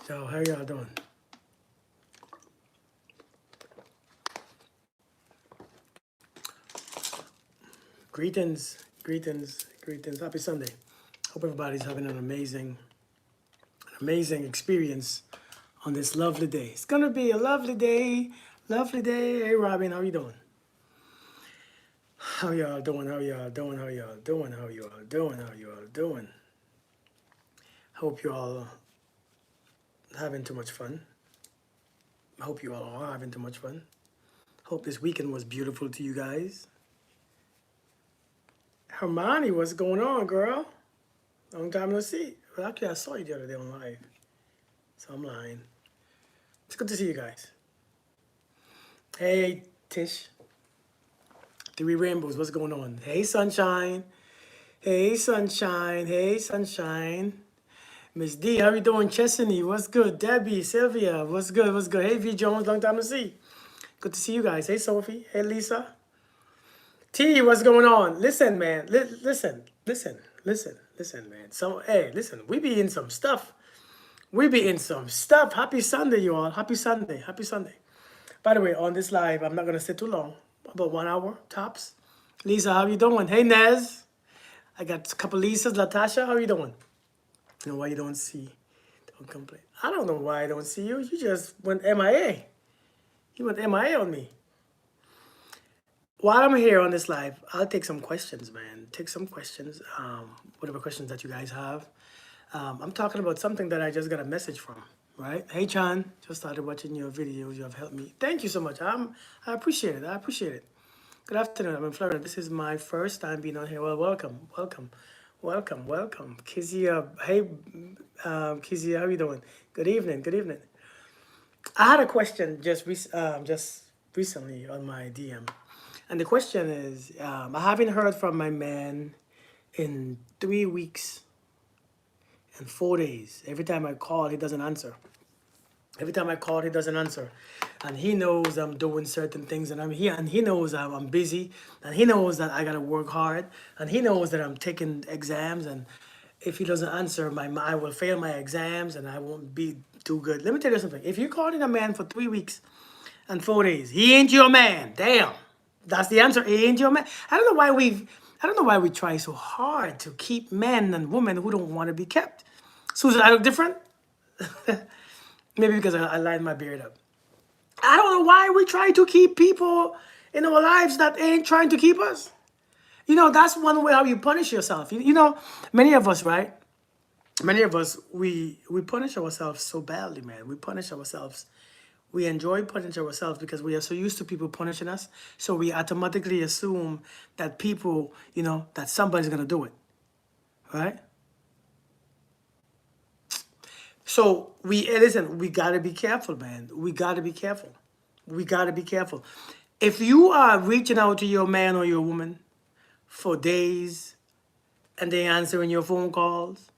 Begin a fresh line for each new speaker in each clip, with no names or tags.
Yo, how y'all doing? Greetings, greetings, greetings. Happy Sunday. Hope everybody's having an amazing experience on this lovely day. It's gonna be a lovely day, lovely day. Hey, Robin, how you doing? How y'all doing? How y'all doing? How y'all doing? How y'all doing? How y'all doing? Hope you all having too much fun. I hope you all are having too much fun. Hope this weekend was beautiful to you guys. Hermione, what's going on, girl? Long time no see. Well, actually, I saw you the other day on live, so I'm lying. It's good to see you guys. Hey, Tish. Three Rainbows, what's going on? Hey, Sunshine. Hey, Sunshine. Hey, Sunshine. Miss D, how you doing? Chesney, what's good? Debbie, Sylvia, what's good? What's good? Hey, V Jones, long time no see. Good to see you guys. Hey, Sophie. Hey, Lisa. T, what's going on? Listen, man. Listen, man. So, hey, listen. We be in some stuff. Happy Sunday, you all. Happy Sunday. Happy Sunday. By the way, on this live, I'm not gonna sit too long. About 1 hour tops. Lisa, how you doing? Hey, Nez. I got a couple Lisas. Latasha, how you doing? You know why you don't see? Don't complain. I don't know why I don't see you. You just went MIA. You went MIA on me. While I'm here on this live, I'll take some questions, man. Take some questions, whatever questions that you guys have. I'm talking about something that I just got a message from, right? Hey, Chan, just started watching your videos. You have helped me. Thank you so much. I appreciate it. I appreciate it. Good afternoon. I'm in Florida. This is my first time being on here. Well, welcome. Kizia, hey, Kizia, how you doing? Good evening. I had a question just recently on my DM. And the question is, I haven't heard from my man in 3 weeks and 4 days. Every time I call, he doesn't answer. And he knows I'm doing certain things and I'm here, and he knows I'm busy, and he knows that I gotta work hard, and he knows that I'm taking exams, and if he doesn't answer, I will fail my exams and I won't be too good. Let me tell you something. If you called in a man for 3 weeks and 4 days, he ain't your man. Damn. That's the answer. He ain't your man. I don't know why we try so hard to keep men and women who don't want to be kept. Susan, I look different? Maybe because I lined my beard up. I don't know why we try to keep people in our lives that ain't trying to keep us. You know, that's one way how you punish yourself. You know, many of us, right? Many of us, we punish ourselves so badly, man. We punish ourselves. We enjoy punishing ourselves because we are so used to people punishing us. So we automatically assume that people, you know, that somebody's going to do it. Right? So listen, we got to be careful, man. We got to be careful. If you are reaching out to your man or your woman for days and they answering your phone calls,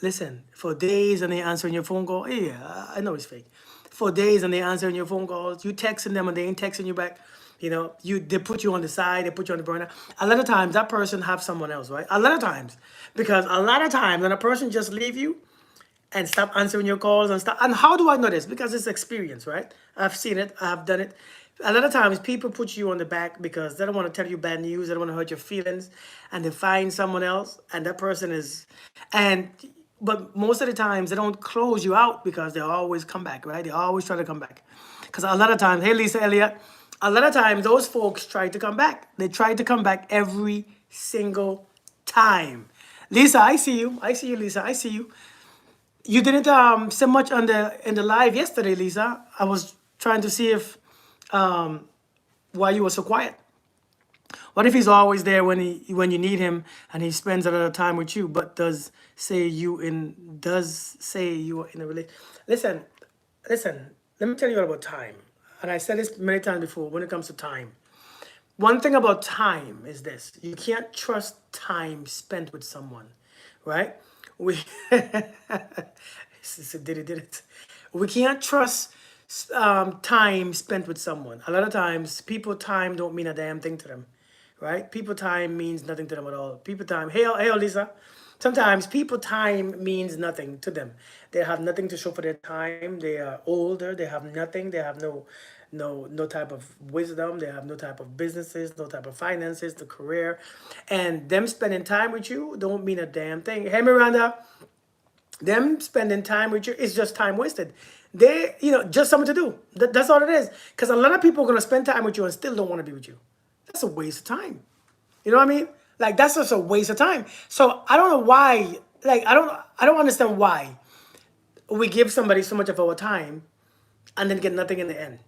listen, for days and they answering your phone call, yeah, I know it's fake. For days and they answering your phone calls, you texting them and they ain't texting you back. You know, they put you on the side, they put you on the burner. A lot of times that person have someone else, right? A lot of times. Because a lot of times when a person just leave you and stop answering your calls and stuff. And how do I know this? Because it's experience, right? I've seen it, I've done it. A lot of times people put you on the back because they don't want to tell you bad news, they don't want to hurt your feelings, and they find someone else, and that person is, but most of the times they don't close you out because they always come back, right? They always try to come back. Because a lot of times, hey Lisa Elliott, a lot of times those folks try to come back. They try to come back every single time. Lisa, I see you, Lisa, I see you. You didn't say much on in the live yesterday, Lisa. I was trying to see if why you were so quiet. What if he's always there when you need him and he spends a lot of time with you, but does say you are in a relationship? Listen. Let me tell you all about time. And I said this many times before. When it comes to time, one thing about time is this: you can't trust time spent with someone, right? We did it. We can't trust time spent with someone. A lot of times, people time don't mean a damn thing to them, right? People time means nothing to them at all. People time. Hey, Lisa. Sometimes people time means nothing to them. They have nothing to show for their time. They are older. They have nothing. They have no type of wisdom. They have no type of businesses, no type of finances, the career, and them spending time with you don't mean a damn thing. Hey Miranda, them spending time with you is just time wasted. They, just something to do. That's all it is. Because a lot of people are gonna spend time with you and still don't want to be with you. That's a waste of time. You know what I mean? Like that's just a waste of time. So I don't know why. Like I don't understand why we give somebody so much of our time and then get nothing in the end,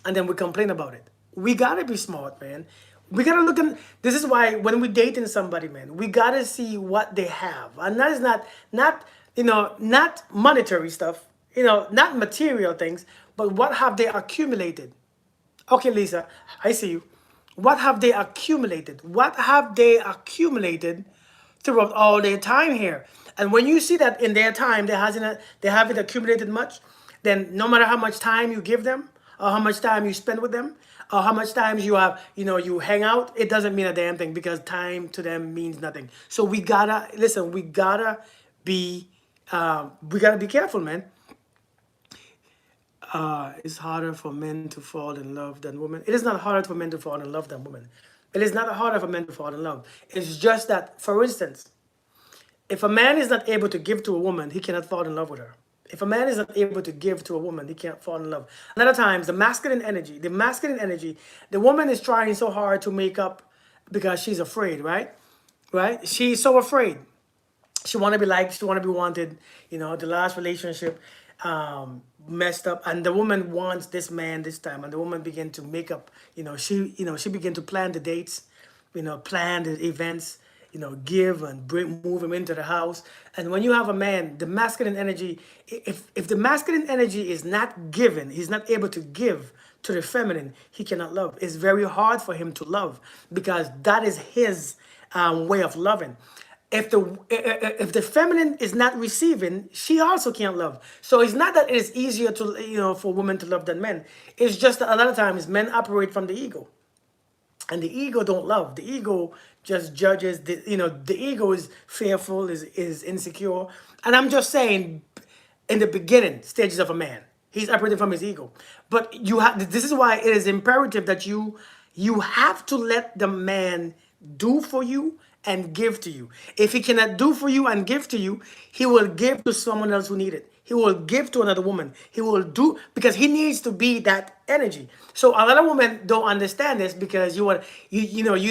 and then we complain about it. We gotta be smart, man. We gotta look at. This is why when we dating somebody, man, we gotta see what they have, and that is not monetary stuff, not material things, but what have they accumulated. Okay, Lisa, I see you. What have they accumulated? What have they accumulated throughout all their time here? And when you see that in their time they haven't accumulated much, then no matter how much time you give them, or how much time you spend with them, or how much times you have, you hang out, it doesn't mean a damn thing because time to them means nothing. So we gotta listen. Be, we gotta be careful, man. It's harder for men to fall in love than women. It is not harder for men to fall in love than women. It is not harder for men to fall in love. It's just that, for instance, if a man is not able to give to a woman, he cannot fall in love with her. If a man is not able to give to a woman, he can't fall in love. A lot of times, the masculine energy, the woman is trying so hard to make up because she's afraid, right? Right? She's so afraid. She want to be liked, she want to be wanted. The last relationship messed up, and the woman wants this man this time, and the woman begin to make up. She begin to plan the dates, plan the events, give and bring move him into the house. And when you have a man, the masculine energy, if the masculine energy is not given, he's not able to give to the feminine, he cannot love. It's very hard for him to love because that is his way of loving. If the feminine is not receiving, she also can't love. So it's not that it's easier to for women to love than men. It's just that a lot of times men operate from the ego, and the ego don't love. The ego just judges. The ego is fearful, is insecure. And I'm just saying, in the beginning stages of a man, he's operating from his ego. But you have. This is why it is imperative that you have to let the man do for you and give to you. If he cannot do for you and give to you, he will give to someone else who need it. He will give to another woman. He will do because he needs to be that energy. So a lot of women don't understand this because you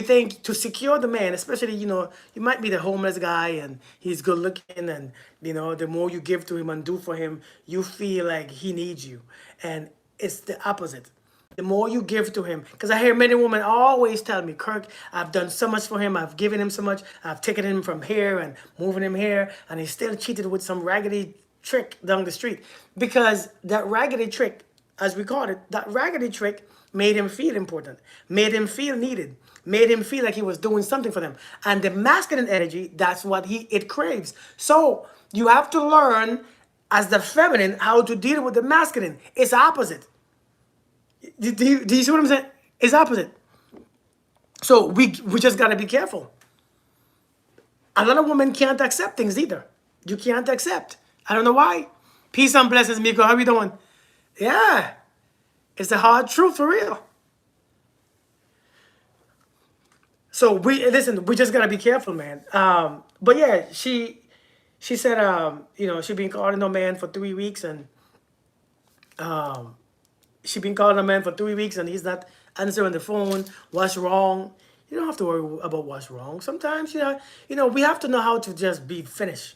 think to secure the man, especially you might be the homeless guy and he's good looking, and the more you give to him and do for him, you feel like he needs you, and it's the opposite. The more you give to him, because I hear many women always tell me, Kirk, I've done so much for him, I've given him so much, I've taken him from here and moving him here, and he still cheated with some raggedy trick down the street. Because that raggedy trick, as we called it, that raggedy trick made him feel important, made him feel needed, made him feel like he was doing something for them. And the masculine energy, that's what it craves. So you have to learn as the feminine how to deal with the masculine. It's opposite. Do you see what I'm saying? It's opposite. So we just gotta be careful. A lot of women can't accept things either. You can't accept. I don't know why. Peace and blessings, Miko. How you doing? Yeah, it's the hard truth for real. So we just gotta be careful, man. But yeah, she said she been calling no man for 3 weeks, and she been calling a man for 3 weeks and he's not answering the phone. What's wrong? You don't have to worry about what's wrong. Sometimes we have to know how to just be finished.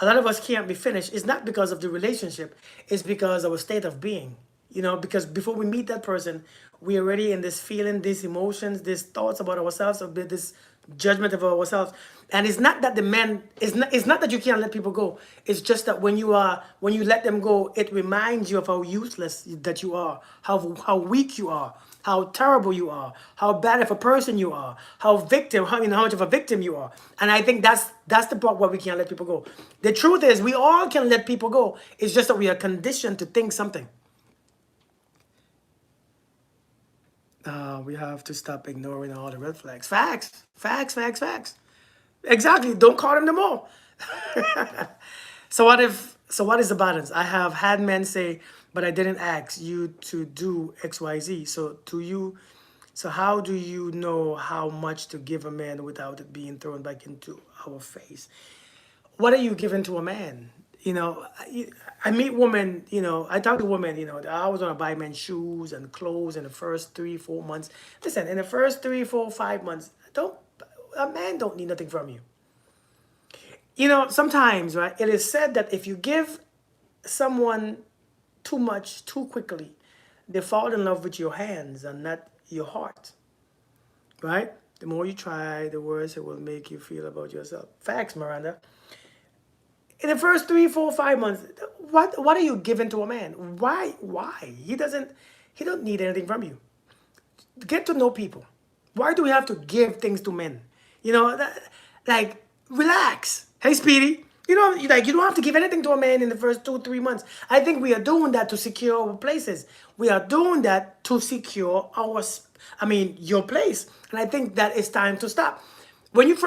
A lot of us can't be finished. It's not because of the relationship. It's because of a state of being. Because before we meet that person, we're already in this feeling, these emotions, these thoughts about ourselves, a bit this judgment of ourselves. And it's not that the men, it's not that you can't let people go. It's just that when you let them go, it reminds you of how useless that you are, how weak you are, how terrible you are, how bad of a person you are, how much of a victim you are. And I think that's the part where we can't let people go. The truth is we all can let people go. It's just that we are conditioned to think something. We have to stop ignoring all the red flags. Facts, facts, facts, facts. Exactly. Don't call them no more. So what if? So what is the balance? I have had men say, "But I didn't ask you to do X, Y, Z." So to you, so how do you know how much to give a man without it being thrown back into our face? What are you giving to a man? You know, I meet women, you know, I talk to women, you know, I always want to buy men shoes and clothes in the first 3, 4 months. Listen, in the first 3, 4, 5 months, don't a man don't need nothing from you. You know, sometimes, right, it is said that if you give someone too much too quickly, they fall in love with your hands and not your heart, right? The more you try, the worse it will make you feel about yourself. Facts, Miranda. In the first 3, 4, 5 months, what are you giving to a man? Why? He don't need anything from you. Get to know people. Why do we have to give things to men? You know, like relax. Hey, Speedy. You know, like you don't have to give anything to a man in the first 2, 3 months. I think we are doing that to secure our places. We are doing that to secure I mean, your place. And I think that it's time to stop. When you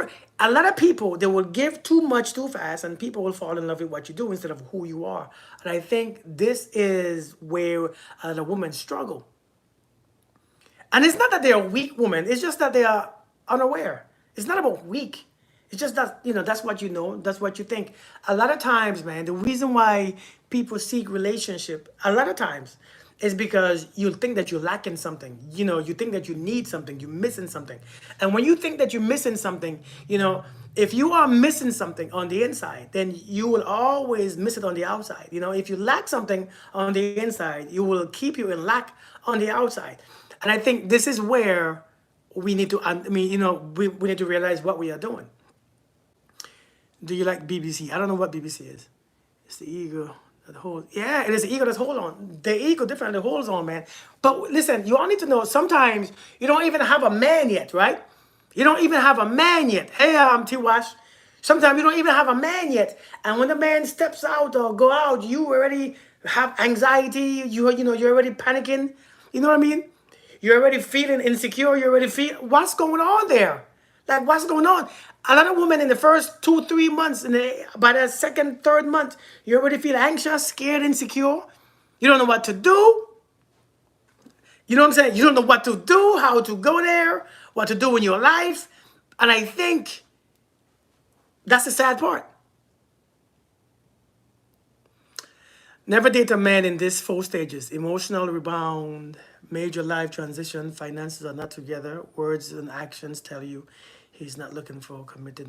a lot of people they will give too much too fast, and people will fall in love with what you do instead of who you are. And I think this is where a lot of women struggle. And it's not that they're weak women, it's just that they are unaware. It's not about weak. It's just that, you know, that's what you know, that's what you think. A lot of times, man, the reason why people seek relationship, a lot of times, is because you think that you're lacking something. You know, you think that you need something, you're missing something. And when you think that you're missing something, you know, if you are missing something on the inside, then you will always miss it on the outside. You know, if you lack something on the inside, you will keep you in lack on the outside. And I think this is where we need to, I mean, you know, we need to realize what we are doing. Do you like BBC? I don't know what BBC is. It's the ego that holds. Yeah, it is the ego that's hold on. The ego definitely holds on, man. But listen, you all need to know sometimes you don't even have a man yet, right? You don't even have a man yet. Hey, T Wash. Sometimes you don't even have a man yet. And when the man steps out or go out, you already have anxiety. You know, you're already panicking. You know what I mean? You're already feeling insecure. You're already feel what's going on there? Like what's going on? A lot of women in the first 2, 3 months, by the second, third month, you already feel anxious, scared, insecure. You don't know what to do. You know what I'm saying? You don't know what to do, how to go there, what to do in your life. And I think that's the sad part. Never date a man in these 4 stages: emotional rebound, major life transition, finances are not together, words and actions tell you he's not looking for committed.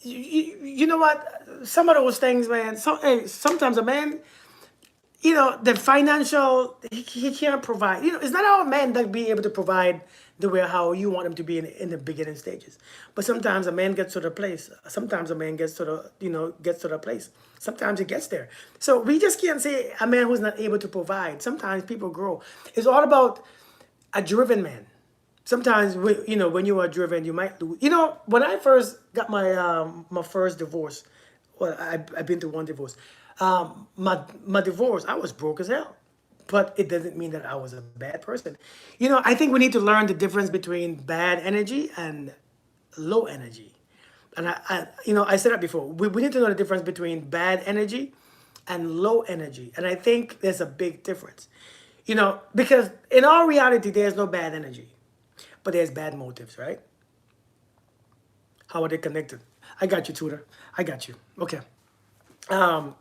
You know what? Some of those things, man. Hey, sometimes a man, you know, the financial, he can't provide. You know, it's not all men that be able to provide the way how you want him to be in the beginning stages. But sometimes a man gets to the place. Sometimes a man gets to the, you know, gets to the place. Sometimes he gets there. So we just can't say a man who's not able to provide. Sometimes people grow. It's all about a driven man. Sometimes, you know, when you are driven, you might lose. You know, when I first got my first divorce, well, I've been through one divorce. My divorce, I was broke as hell, but it doesn't mean that I was a bad person. You know, I think we need to learn the difference between bad energy and low energy. And you know, I said that before. We need to know the difference between bad energy and low energy. And I think there's a big difference. You know, because in all reality, there's no bad energy, but there's bad motives, right? How are they connected? I got you, Tutor. I got you. Okay. Um,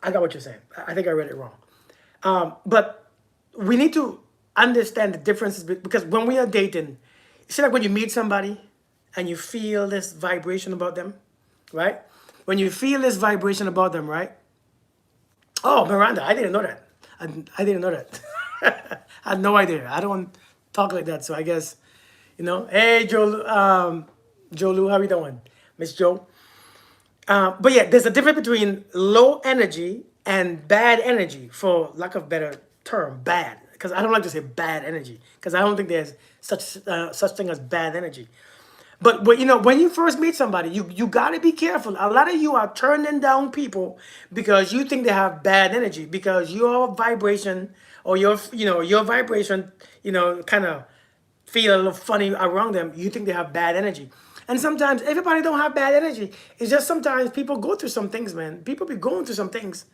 I got what you're saying. I think I read it wrong. But we need to understand the differences because when we are dating, see, like when you meet somebody and you feel this vibration about them, right? When you feel this vibration about them, right? Oh, Miranda, I didn't know that. I didn't know that. I had no idea. I don't talk like that, so I guess, you know. Hey, Joe, Joe Lou, how we doing, Miss Joe? But yeah, there's a difference between low energy and bad energy, for lack of better term, bad. Because I don't like to say bad energy, because I don't think there's such thing as bad energy. But you know, when you first meet somebody, you gotta be careful. A lot of you are turning down people because you think they have bad energy, because your vibration or your vibration, you know, kind of feel a little funny around them, you think they have bad energy. And sometimes everybody don't have bad energy. It's just sometimes people go through some things, man. People be going through some things.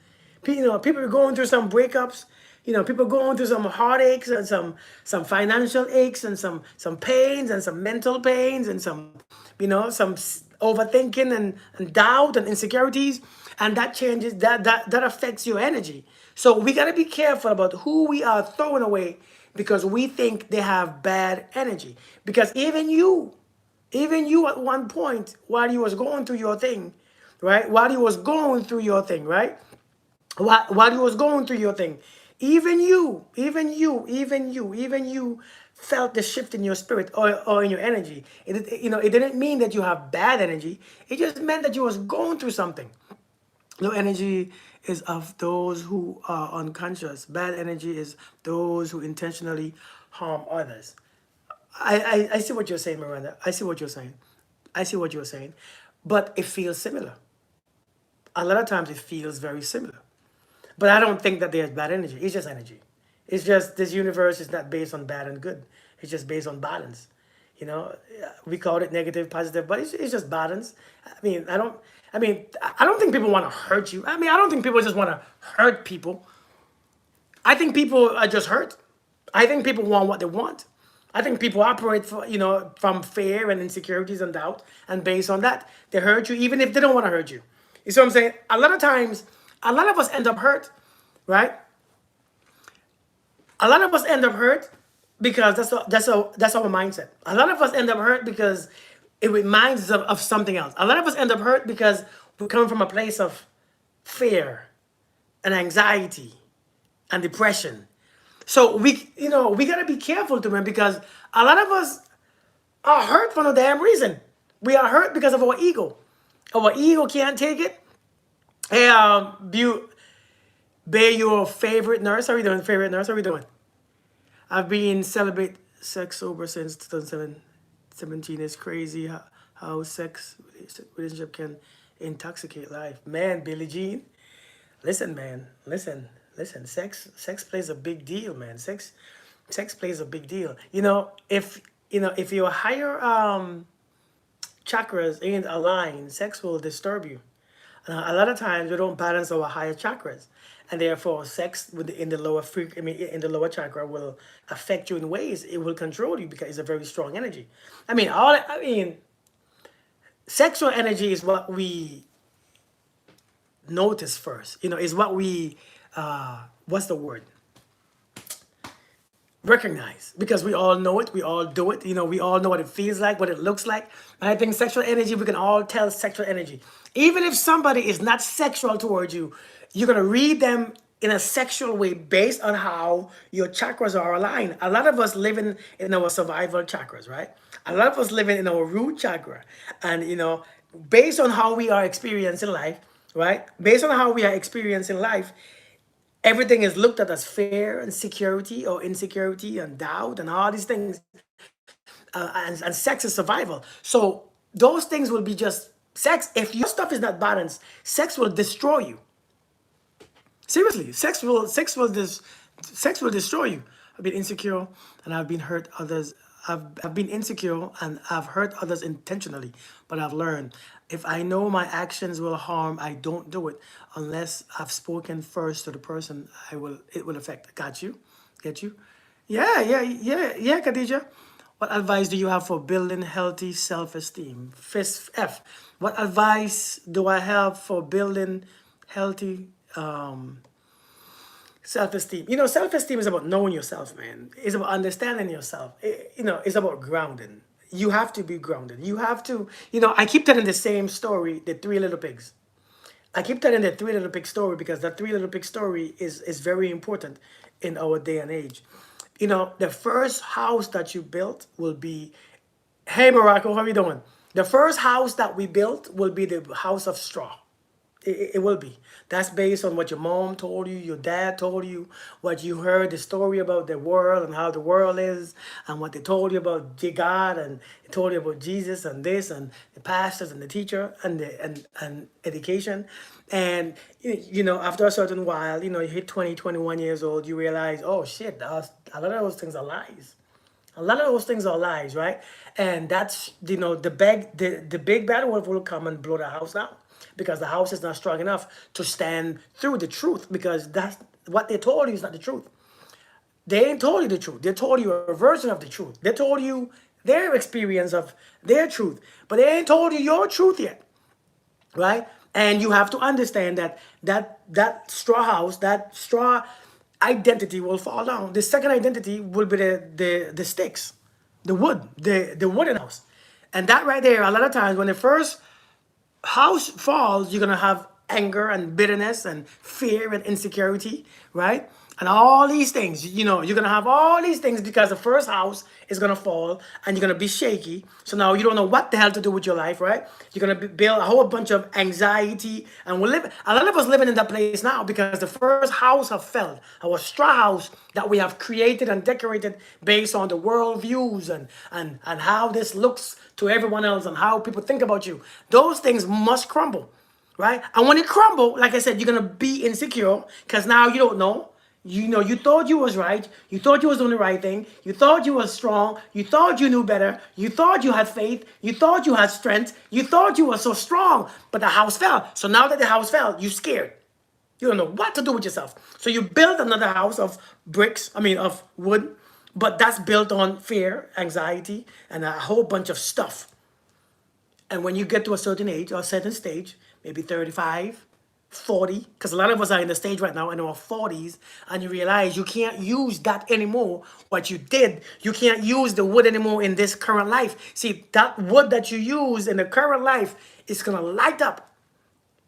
People be going through some breakups. People going through some heartaches and some financial aches and some pains and some mental pains and some overthinking and doubt and insecurities, and that changes that affects your energy. So we got to be careful about who we are throwing away because we think they have bad energy. Because even you at one point while you was going through your thing, right? While you was going through your thing, right? While you was going through your thing, even you felt the shift in your spirit or in your energy. It didn't mean that you have bad energy. It just meant that you was going through something. Low energy is of those who are unconscious. Bad energy is those who intentionally harm others. I see what you're saying, Miranda. I see what you're saying. I see what you're saying. But it feels similar. A lot of times it feels very similar. But I don't think that there's bad energy. It's just energy. It's just this universe is not based on bad and good. It's just based on balance. We call it negative, positive, but it's just balance. I don't think people want to hurt you. I don't think people just want to hurt people. I think people are just hurt. I think people want what they want. I think people operate from fear and insecurities and doubt, and based on that, they hurt you even if they don't want to hurt you. You see what I'm saying? A lot of times, a lot of us end up hurt, right? A lot of us end up hurt because that's our mindset. A lot of us end up hurt because it reminds us of something else. A lot of us end up hurt because we come from a place of fear and anxiety and depression. So we gotta be careful to them because a lot of us are hurt for no damn reason. We are hurt because of our ego. Our ego can't take it. Hey, Bear, your favorite nurse? How are you doing? Favorite nurse? How are you doing? I've been celibate sex sober since 2017. It's crazy how sex relationship can intoxicate life. Man, Billie Jean. Listen, man. Listen. Sex plays a big deal, man. Sex plays a big deal. If your higher chakras ain't aligned, sex will disturb you. A lot of times we don't balance our higher chakras, and therefore sex in the in the lower chakra will affect you in ways it will control you because it's a very strong energy. Sexual energy is what we notice first. Is what we what's the word? Recognize, because we all know it, we all do it, we all know what it feels like, what it looks like. And I think sexual energy, we can all tell sexual energy. Even if somebody is not sexual towards you, you're going to read them in a sexual way based on how your chakras are aligned. A lot of us living in our survival chakras, right? A lot of us living in our root chakra. And based on how we are experiencing life, right? Based on how we are experiencing life, everything is looked at as fear and security or insecurity and doubt and all these things. And sex is survival. So those things will be just sex. If your stuff is not balanced, sex will destroy you. Seriously, sex will destroy you. I've been insecure and I've been hurt others. I've been insecure and I've hurt others intentionally, but I've learned if I know my actions will harm, I don't do it unless I've spoken first to the person it will affect. Got you? Get you? Yeah, Khadija. What advice do you have for building healthy self-esteem? Fifth F. What advice do I have for building healthy self-esteem? Self-esteem is about knowing yourself, man. It's about understanding yourself. It's about grounding. You have to be grounded. You have to, I keep telling the same story, the Three Little Pigs. I keep telling the Three Little Pig story because the Three Little Pig story is very important in our day and age. The first house that you built will be, hey Morocco, how you doing? The first house that we built will be the house of straw. It will be. That's based on what your mom told you, your dad told you, what you heard, the story about the world and how the world is, and what they told you about God, and they told you about Jesus and this, and the pastors and the teacher and and education. And after a certain while, you hit 20, 21 years old, you realize, oh shit, a lot of those things are lies. A lot of those things are lies, right? And that's, the big bad wolf will come and blow the house down because the house is not strong enough to stand through the truth, because that's what they told you is not the truth. They ain't told you the truth. They told you a version of the truth. They told you their experience of their truth, but they ain't told you your truth yet, right? And you have to understand that straw house, that straw identity will fall down. The second identity will be the sticks, the wood, the wooden house, and that right there. A lot of times when the first house falls, you're gonna have anger and bitterness and fear and insecurity, right? And all these things, you're gonna have all these things because the first house is gonna fall and you're gonna be shaky. So now you don't know what the hell to do with your life, right? You're gonna build a whole bunch of anxiety, and a lot of us living in that place now because the first house have fell, our straw house that we have created and decorated based on the world views and how this looks to everyone else and how people think about you. Those things must crumble, right? And when it crumble, like I said, you're gonna be insecure because now you don't know. You thought you was right. You thought you was doing the right thing. You thought you was strong. You thought you knew better. You thought you had faith. You thought you had strength. You thought you were so strong. But the house fell. So now that the house fell, you scared. You don't know what to do with yourself. So you build another house of bricks, of wood, but that's built on fear, anxiety, and a whole bunch of stuff. And when you get to a certain age or a certain stage, maybe 35, 40, because a lot of us are in the stage right now in our 40s, and you realize you can't use that anymore. What you did, you can't use the wood anymore in this current life. See, that wood that you use in the current life is going to light up.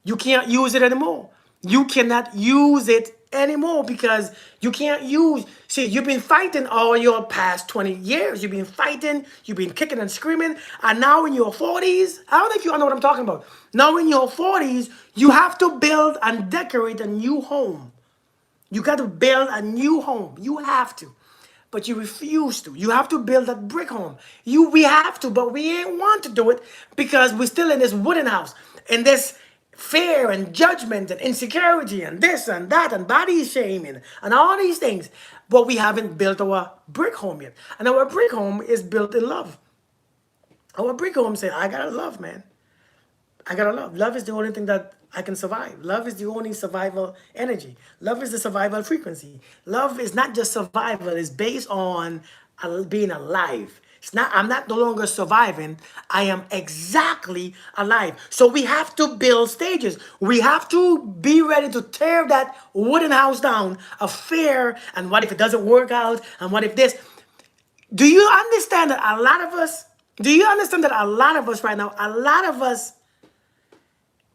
You can't use it anymore. You cannot use it anymore because you can't use. See, you've been fighting all your past 20 years. You've been fighting, you've been kicking and screaming. And now in your 40s, I don't know if you know what I'm talking about. Now in your 40s, you have to build and decorate a new home. You got to build a new home. You have to. But you refuse to. You have to build that brick home. We have to, but we ain't want to do it because we're still in this wooden house. In this fear and judgment and insecurity and this and that and body shaming and all these things. But we haven't built our brick home yet. And our brick home is built in love. Our brick home says, I gotta love, man. I gotta love. Love is the only thing that I can survive. Love is the only survival energy. Love is the survival frequency. Love is not just survival, it's based on being alive. It's not, I'm not no longer surviving. I am exactly alive. So we have to build stages. We have to be ready to tear that wooden house down of fear and what if it doesn't work out and what if this. Do you understand that a lot of us right now, a lot of us,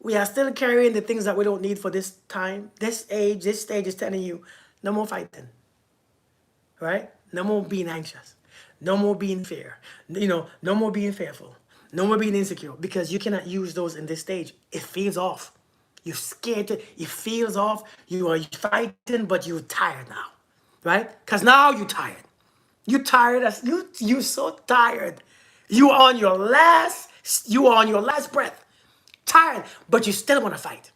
we are still carrying the things that we don't need for this time, this age, this stage is telling you, no more fighting, right? No more being anxious. No more being fear. No more being fearful. No more being insecure because you cannot use those in this stage. It feels off. You're scared. It feels off. You are fighting, but you're tired now, right? Because now you're tired. You're tired. You're so tired. You are on your last breath tired, but you still want to fight.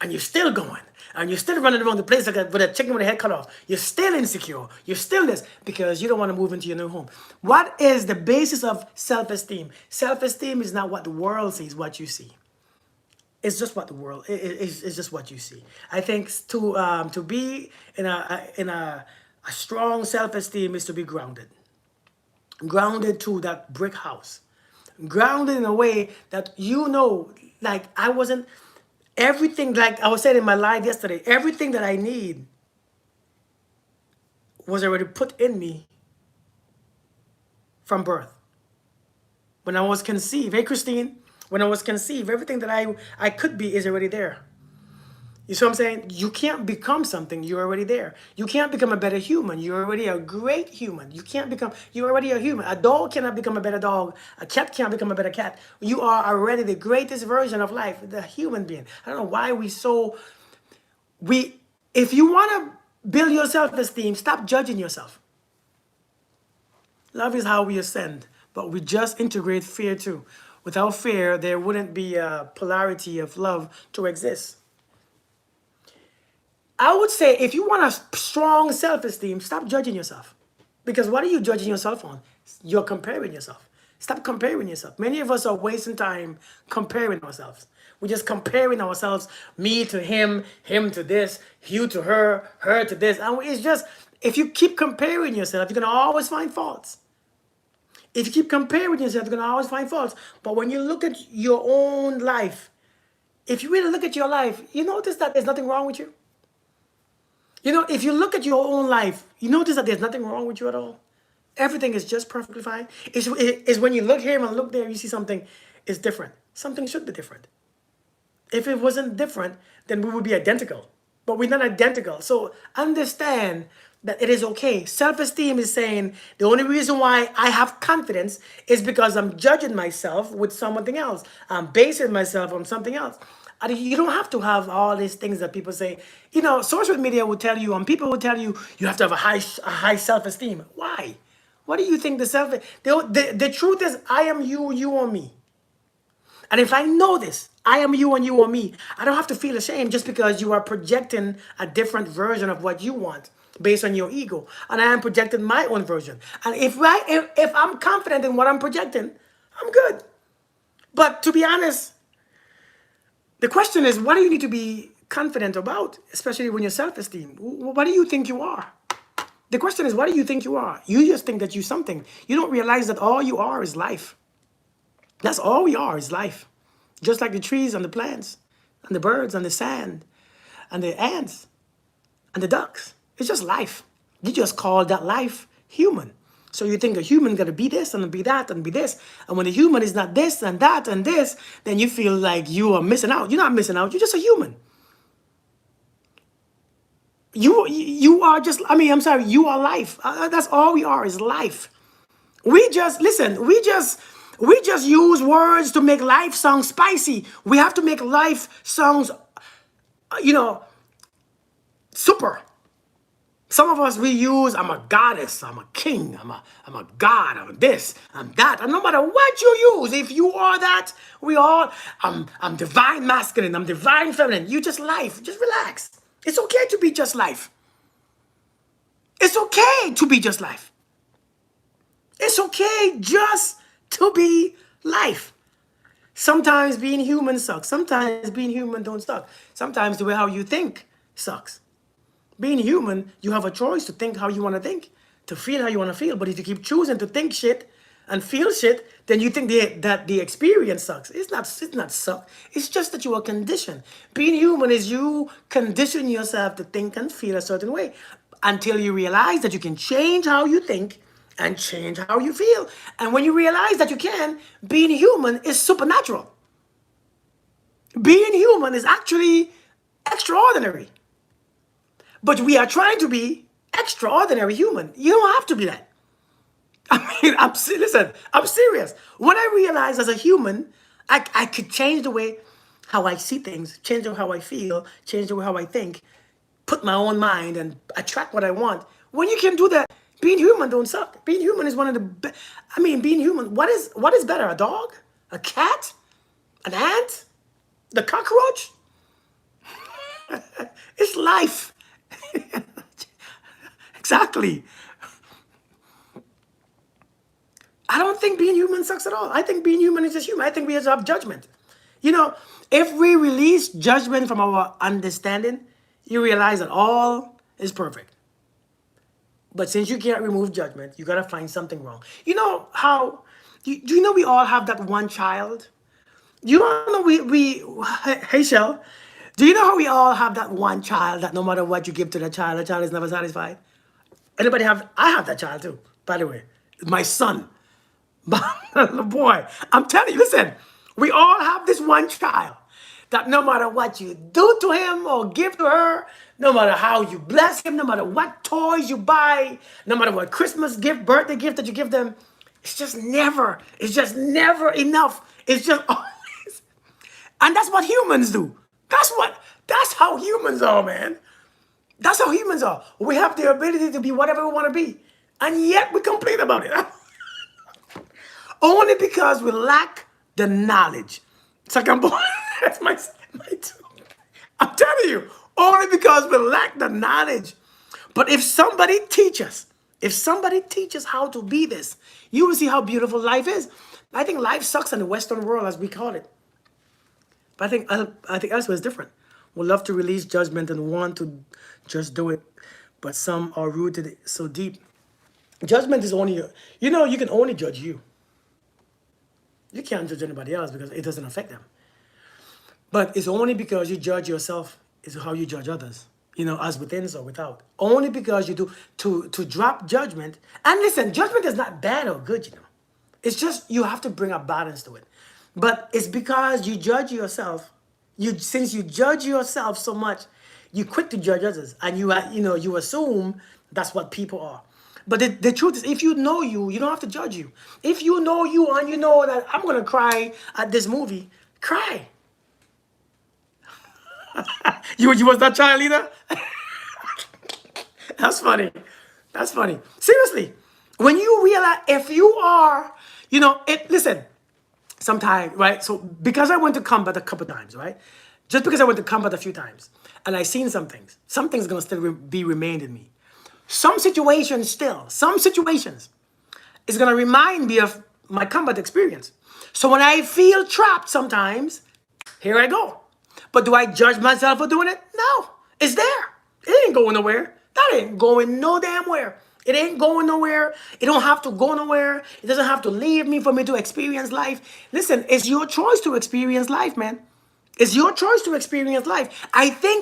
And you're still going. And you're still running around the place like with a chicken with a head cut off. You're still insecure. You're still this because you don't want to move into your new home. What is the basis of self-esteem? Self-esteem is not what the world sees, what you see. It's just what the world. It's just what you see. I think to be in a strong self-esteem is to be grounded, grounded to that brick house, grounded in a way that like I wasn't everything, like I was saying in my live yesterday, everything that I need was already put in me from birth. When I was conceived, hey Christine, when I was conceived, everything that I could be is already there. You see what I'm saying? You can't become something, you're already there. You can't become a better human, you're already a great human. You're already a human. A dog cannot become a better dog. A cat can't become a better cat. You are already the greatest version of life, the human being. I don't know why if you want to build your self-esteem, stop judging yourself. Love is how we ascend, but we just integrate fear too. Without fear, there wouldn't be a polarity of love to exist. I would say if you want a strong self-esteem, stop judging yourself. Because what are you judging yourself on? You're comparing yourself. Stop comparing yourself. Many of us are wasting time comparing ourselves. We're just comparing ourselves, me to him, him to this, you to her, her to this. And it's just, if you keep comparing yourself, you're going to always find faults. If you keep comparing yourself, you're going to always find faults. But when you look at your own life, if you really look at your life, you notice that there's nothing wrong with you. If you look at your own life, you notice that there's nothing wrong with you at all. Everything is just perfectly fine. It's when you look here and look there, you see something is different. Something should be different. If it wasn't different, then we would be identical. But we're not identical. So understand that it is okay. Self-esteem is saying the only reason why I have confidence is because I'm judging myself with something else. I'm basing myself on something else. And you don't have to have all these things that people say. Social media will tell you, and people will tell you, you have to have a high self-esteem. Why? What do you think the truth is? I am you, you are me. And if I know this, I am you and you are me, I don't have to feel ashamed just because you are projecting a different version of what you want based on your ego. And I am projecting my own version. And if I'm confident in what I'm projecting, I'm good. But to be honest, the question is, what do you need to be confident about, especially when you're self-esteem? What do you think you are? The question is, what do you think you are? You just think that you're something. You don't realize that all you are is life. That's all we are is life. Just like the trees and the plants and the birds and the sand and the ants and the ducks. It's just life. You just call that life human. So you think a human got to be this and be that and be this. And when a human is not this and that and this, then you feel like you are missing out. You're not missing out. You're just a human. You are just, I'm sorry, you are life. That's all we are is life. We just use words to make life sound spicy. We have to make life sounds, super. Some of us, we use, I'm a goddess, I'm a king, I'm a god, I'm this, I'm that. And no matter what you use, if you are that, I'm divine masculine, I'm divine feminine. You just life, just relax. It's okay to be just life. It's okay to be just life. It's okay just to be life. Sometimes being human sucks. Sometimes being human don't suck. Sometimes the way how you think sucks. Being human, you have a choice to think how you want to think, to feel how you want to feel. But if you keep choosing to think shit and feel shit, then you think that the experience sucks. It's not suck. It's just that you are conditioned. Being human is you condition yourself to think and feel a certain way until you realize that you can change how you think and change how you feel. And when you realize that you can, being human is supernatural. Being human is actually extraordinary. But we are trying to be extraordinary human. You don't have to be that. I'm serious. When I realized as a human, I could change the way how I see things, change the way how I feel, change the way how I think, put my own mind and attract what I want. When you can do that, being human don't suck. Being human is one of the best. Being human, what is better? A dog? A cat? An ant? The cockroach? It's life. Exactly. I don't think being human sucks at all. I think being human is just human. I think we have to have judgment. If we release judgment from our understanding, you realize that all is perfect. But since you can't remove judgment, you gotta find something wrong. You know how? Do you know we all have that one child? You don't know hey Shell, do you know how we all have that one child that no matter what you give to the child is never satisfied? Anybody have? I have that child too, by the way. My son. Boy, I'm telling you, listen, we all have this one child that no matter what you do to him or give to her, no matter how you bless him, no matter what toys you buy, no matter what Christmas gift, birthday gift that you give them, it's just never enough. It's just always. And that's what humans do. That's how humans are, man. That's how humans are. We have the ability to be whatever we want to be. And yet we complain about it. Only because we lack the knowledge. Second boy, that's my two. I'm telling you, only because we lack the knowledge. But if somebody teach us, If somebody teaches how to be this, you will see how beautiful life is. I think life sucks in the Western world, as we call it. But I think elsewhere is different. We love to release judgment and want to just do it, but some are rooted so deep. Judgment is only, you can only judge you. You can't judge anybody else because it doesn't affect them. But it's only because you judge yourself is how you judge others. As within, so without. Only because you do to drop judgment. And listen, judgment is not bad or good. It's just you have to bring a balance to it. But it's because you judge yourself. Since you judge yourself so much, you quick to judge others, and you assume that's what people are. But the truth is, if you know you don't have to judge you. If you know you and you know that I'm gonna cry at this movie, cry. You was that child leader? That's funny. That's funny. Seriously, when you realize if you are, listen, sometimes, right? So because I went to combat a couple times, right? Just because I went to combat a few times and I seen some things gonna still be remained in me. Some situations is gonna remind me of my combat experience. So when I feel trapped sometimes, here I go. But do I judge myself for doing it? No. It's there. It ain't going nowhere. That ain't going no damn where. It ain't going nowhere. It don't have to go nowhere. It doesn't have to leave me for me to experience life. Listen, it's your choice to experience life, man. It's your choice to experience life.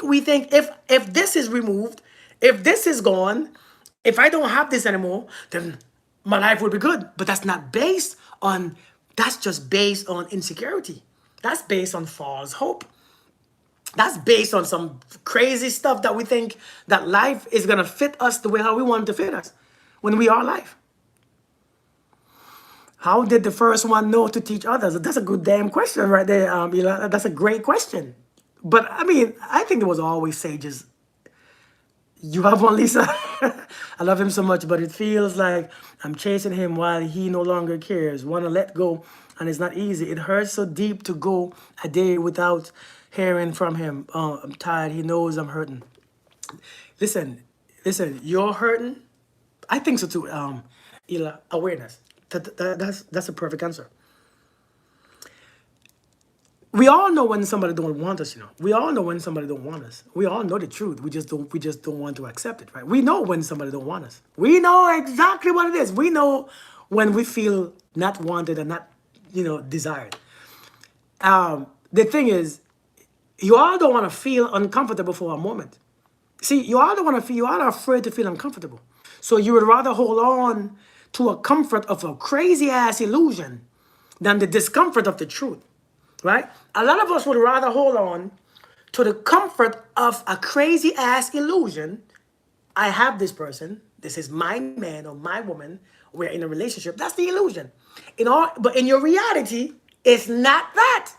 We think if this is removed, if this is gone, if I don't have this anymore, then my life would be good. But that's just based on insecurity. That's based on false hope. That's based on some crazy stuff that we think that life is gonna fit us the way how we want it to fit us when we are life. How did the first one know to teach others? That's a good damn question right there, Ela. That's a great question. But I mean, I think there was always sages. You have one, Lisa. I love him so much, but it feels like I'm chasing him while he no longer cares. Want to let go, and it's not easy. It hurts so deep to go a day without hearing from him. Oh, I'm tired. He knows I'm hurting. Listen, you're hurting. I think so too, Ela. Awareness. That's a perfect answer. We all know when somebody don't want us. We all know when somebody don't want us. We all know the truth. We just don't want to accept it, right? We know when somebody don't want us. We know exactly what it is. We know when we feel not wanted and not, desired. The thing is, you all don't want to feel uncomfortable for a moment. See, you all don't want to feel. You all are afraid to feel uncomfortable. So you would rather hold on to a comfort of a crazy ass illusion than the discomfort of the truth. Right? A lot of us would rather hold on to the comfort of a crazy ass illusion. I have this person. This is my man or my woman. We're in a relationship. That's the illusion. But in your reality, it's not that.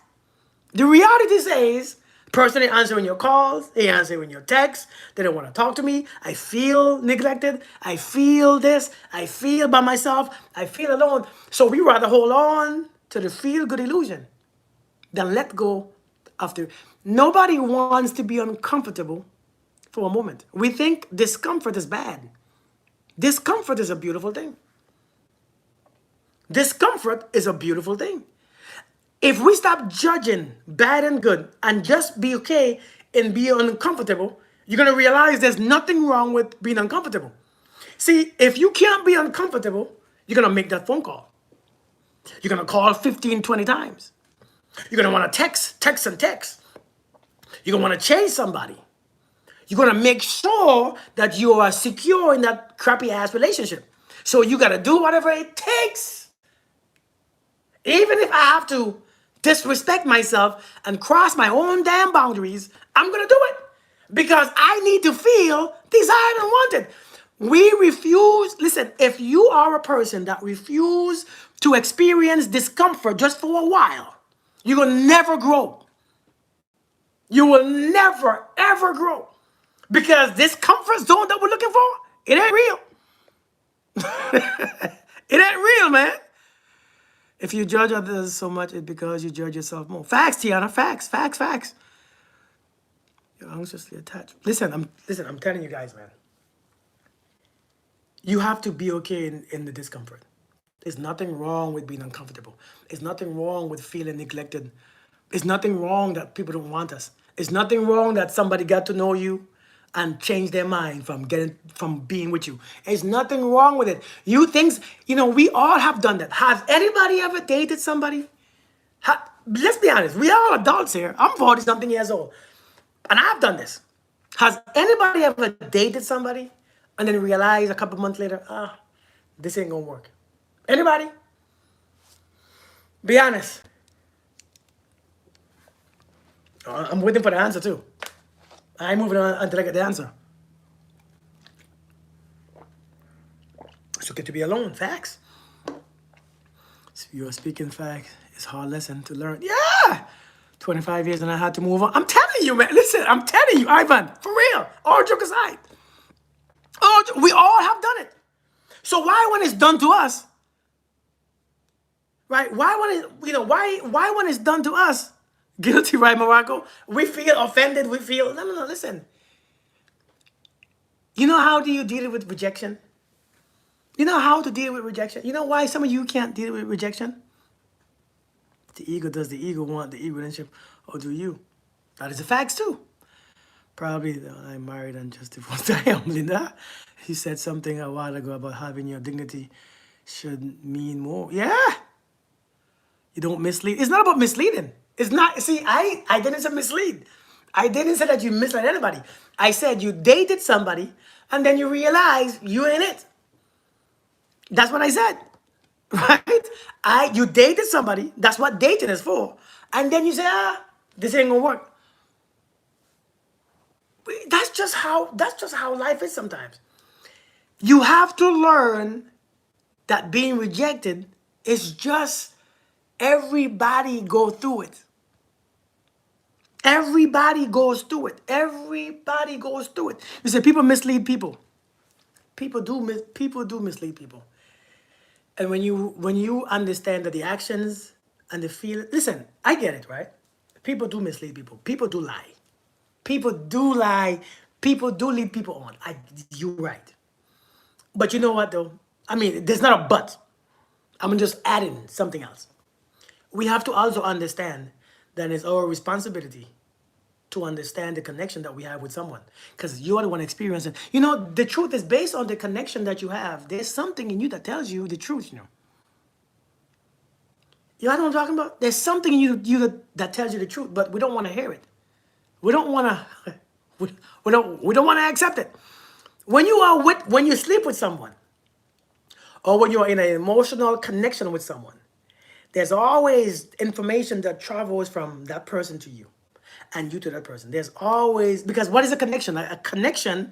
The reality says, person ain't answering your calls, they ain't answering your texts, they don't want to talk to me. I feel neglected. I feel this. I feel by myself. I feel alone. So we rather hold on to the feel good illusion than let go after. Nobody wants to be uncomfortable for a moment. We think discomfort is bad. Discomfort is a beautiful thing. Discomfort is a beautiful thing. If we stop judging bad and good and just be okay and be uncomfortable, you're going to realize there's nothing wrong with being uncomfortable. See, if you can't be uncomfortable, you're going to make that phone call. You're going to call 15, 20 times. You're going to want to text. You're going to want to chase somebody. You're going to make sure that you are secure in that crappy ass relationship. So you got to do whatever it takes. Even if I have to disrespect myself and cross my own damn boundaries, I'm going to do it. Because I need to feel desired and wanted. We refuse. Listen, if you are a person that refuses to experience discomfort just for a while, you will never grow. You will never, ever grow. Because this comfort zone that we're looking for, it ain't real. It ain't real, man. If you judge others so much, it's because you judge yourself more. Facts, Tiana. Facts. You're anxiously attached. Listen, I'm telling you guys, man. You have to be okay in the discomfort. There's nothing wrong with being uncomfortable. There's nothing wrong with feeling neglected. There's nothing wrong that people don't want us. There's nothing wrong that somebody got to know you and change their mind from being with you. There's nothing wrong with it. You things, we all have done that. Has anybody ever dated somebody? Let's be honest. We are all adults here. I'm 40 something years old. And I've done this. Has anybody ever dated somebody and then realized a couple months later, this ain't gonna work? Anybody? Be honest. I'm waiting for the answer too. I ain't moving on until I get the answer. It's okay to be alone. Facts. So you are speaking facts. It's a hard lesson to learn. Yeah! 25 years and I had to move on. I'm telling you, man. Listen, I'm telling you, Ivan. For real. All joke aside. We all have done it. So why when it's done to us, right? Why when it's done to us, guilty, right, Morocco? We feel offended. We feel, no, listen. You know how do you deal with rejection? You know how to deal with rejection? You know why some of you can't deal with rejection? The ego, does the ego want the ego relationship, or do you? That is the facts too. Probably I'm married and just divorced. I am, Linda. He said something a while ago about having your dignity should mean more. Yeah. You don't mislead. It's not about misleading. It's not. See, I didn't say mislead. I didn't say that you misled anybody. I said you dated somebody and then you realize you ain't it. That's what I said. Right? You dated somebody. That's what dating is for. And then you say, this ain't gonna work. That's just how life is sometimes. You have to learn that being rejected is just everybody go through it. Everybody goes through it. Everybody goes through it. You say people mislead people. People do mislead people. And when you understand that the actions and the feel, listen, I get it, right? People do mislead people. People do lie. People do lie. People do lead people on. You're right. But you know what though? I mean, there's not a but. I'm just adding something else. We have to also understand that it's our responsibility to understand the connection that we have with someone. Because you are the one experiencing. The truth is based on the connection that you have. There's something in you that tells you the truth, You know what I'm talking about? There's something in you that tells you the truth, but we don't want to hear it. We don't want to. We don't want to accept it. When you sleep with someone, or when you're in an emotional connection with someone, there's always information that travels from that person to you, and you to that person. There's always, because what is a connection? A connection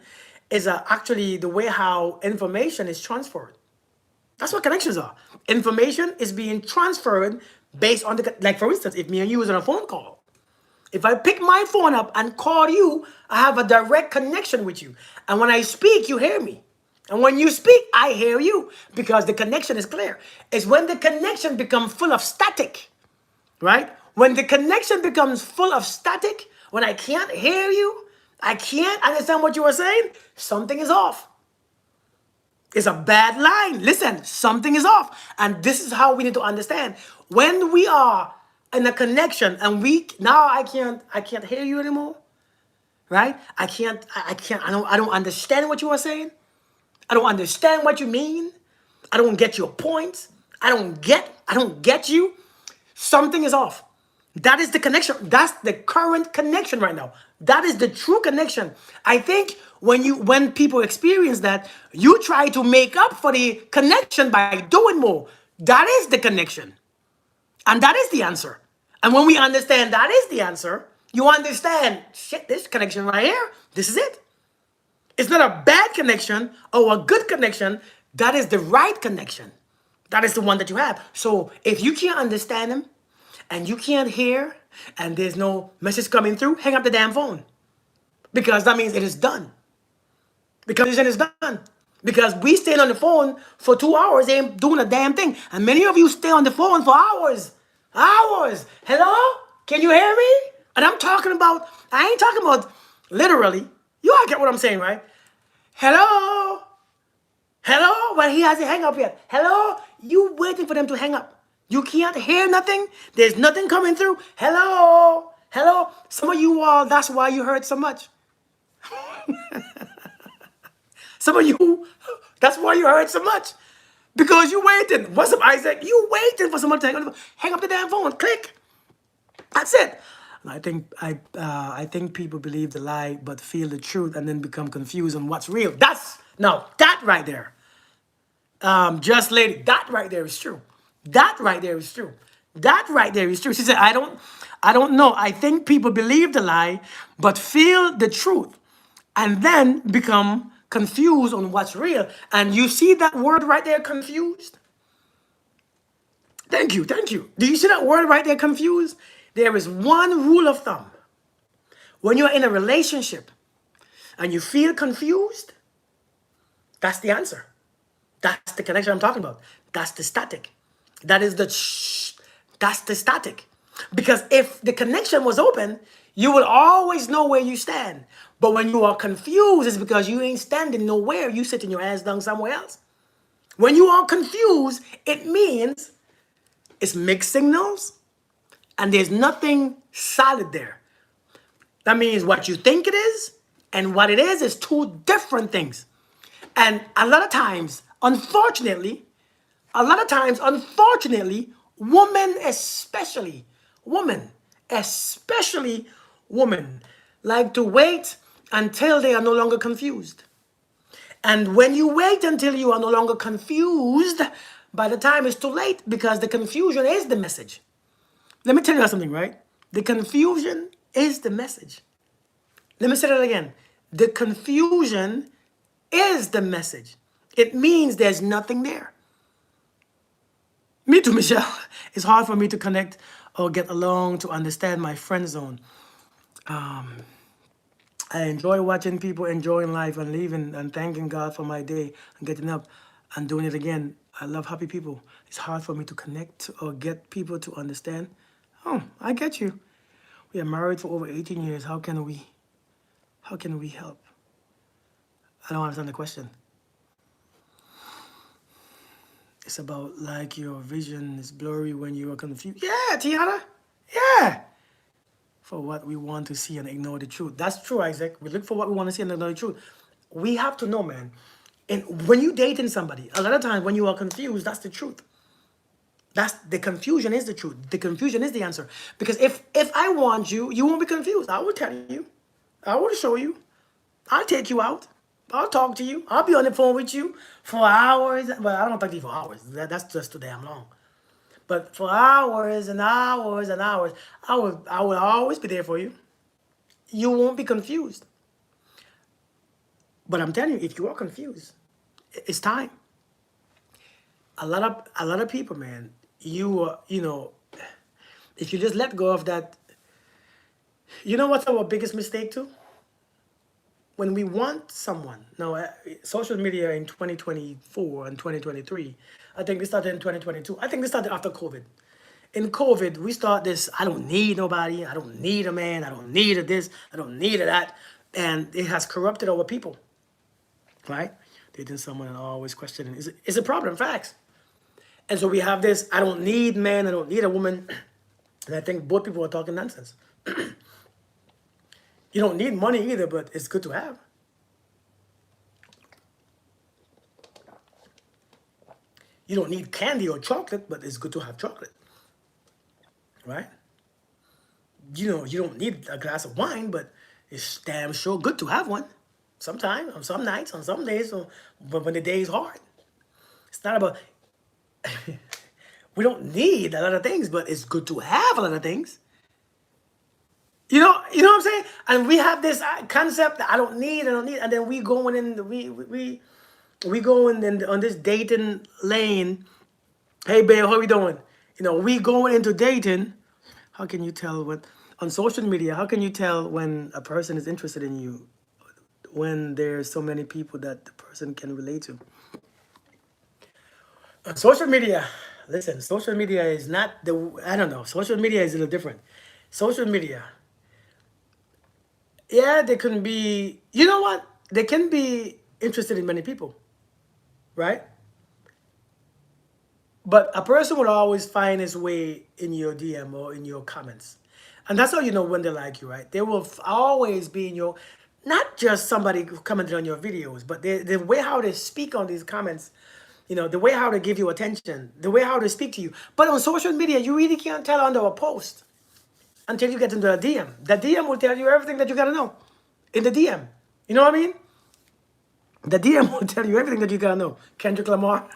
is actually the way how information is transferred. That's what connections are. Information is being transferred based on like for instance, if me and you was on a phone call, if I pick my phone up and call you, I have a direct connection with you. And when I speak, you hear me. And when you speak, I hear you because the connection is clear. It's when the connection becomes full of static, right? When the connection becomes full of static, when I can't hear you, I can't understand what you are saying, something is off. It's a bad line. Listen, something is off. And this is how we need to understand. When we are in a connection and I can't hear you anymore. Right? I don't understand what you are saying. I don't understand what you mean. I don't get your point. I don't get you. Something is off. That is the connection. That's the current connection right now. That is the true connection. I think when people experience that, you try to make up for the connection by doing more. That is the connection. And that is the answer. And when we understand that is the answer, you understand, shit, this connection right here, this is it. It's not a bad connection or a good connection. That is the right connection. That is the one that you have. So if you can't understand them and you can't hear and there's no message coming through, hang up the damn phone. Because that means it is done. Because it is done. Because we stayed on the phone for 2 hours, ain't doing a damn thing. And many of you stay on the phone for hours. Hours. Hello? Can you hear me? And I ain't talking about literally. You all get what I'm saying, right? Hello? Hello? But he hasn't hang up yet. Hello? You waiting for them to hang up. You can't hear nothing? There's nothing coming through. Hello? Hello? Some of you all, that's why you heard so much. Some of you, that's why you heard so much. Because you waiting. What's up, Isaac? You waiting for someone to hang up the damn phone. Click. That's it. I think people believe the lie but feel the truth and then become confused on what's real. That's now that right there. Just lady, that right there is true. That right there is true. That right there is true. She said, I don't know. I think people believe the lie, but feel the truth and then become confused on what's real. And you see that word right there, confused? Thank you, thank you. Do you see that word right there, confused? There is one rule of thumb. When you're in a relationship and you feel confused, that's the answer. That's the connection I'm talking about. That's the static. That is the shh. That's the static. Because if the connection was open, you would always know where you stand. But when you are confused, it's because you ain't standing nowhere. You sitting your ass down somewhere else. When you are confused, it means it's mixed signals and there's nothing solid there. That means what you think it is and what it is two different things. And a lot of times, unfortunately, women especially women, like to wait until they are no longer confused. And when you wait until you are no longer confused, by the time it's too late because the confusion is the message. Let me tell you something, right? The confusion is the message. Let me say that again. The confusion is the message. It means there's nothing there. Me too, Michelle. It's hard for me to connect or get along to understand my friend zone. I enjoy watching people enjoying life and living and thanking God for my day and getting up and doing it again. I love happy people. It's hard for me to connect or get people to understand. Oh, I get you. We are married for over 18 years. How can we help? I don't understand the question. It's about like your vision is blurry when you are confused. Yeah, Tiana. Yeah. For what we want to see and ignore the truth. That's true, Isaac. We look for what we want to see and ignore the truth. We have to know, man. And when you dating somebody, a lot of times when you are confused, that's the truth. That's the confusion is the truth. The confusion is the answer. Because if I want you, you won't be confused. I will tell you. I will show you. I'll take you out. I'll talk to you. I'll be on the phone with you for hours. Well, I don't talk to you for hours. That's just too damn long. But for hours and hours and hours, I will always be there for you. You won't be confused. But I'm telling you, if you are confused, it's time. A lot of people, man, if you just let go of that, you know what's our biggest mistake too? When we want someone, now social media in 2024 and 2023, I think we started in 2022. I think we started after COVID. In COVID, we start this, I don't need nobody, I don't need a man, I don't need a this, I don't need a that. And it has corrupted our people, right? Dating someone and always questioning. It's a problem, facts. And so we have this, I don't need man, I don't need a woman. And I think both people are talking nonsense. You don't need money either, but it's good to have. You don't need candy or chocolate, but it's good to have chocolate, right? You don't need a glass of wine, but it's damn sure good to have one. Sometimes, on some nights, on some days, but when the day is hard. It's not about, we don't need a lot of things, but it's good to have a lot of things. You know what I'm saying? And we have this concept that I don't need, and then we going in, we going in on this dating lane. Hey, babe, how we doing? We going into dating. How can you tell what on social media? How can you tell when a person is interested in you when there's so many people that the person can relate to? On social media, listen, social media is not I don't know. Social media is a little different. Social media, yeah, they can be, you know what? They can be interested in many people. right? But a person will always find his way in your DM or in your comments. And that's how you know when they like you, right? They will always be in your, not just somebody commenting on your videos, but the way how they speak on these comments, the way how they give you attention, the way how they speak to you. But on social media, you really can't tell under a post until you get into a DM. The DM will tell you everything that you gotta know in the DM. You know what I mean? The DM will tell you everything that you gotta know. Kendrick Lamar.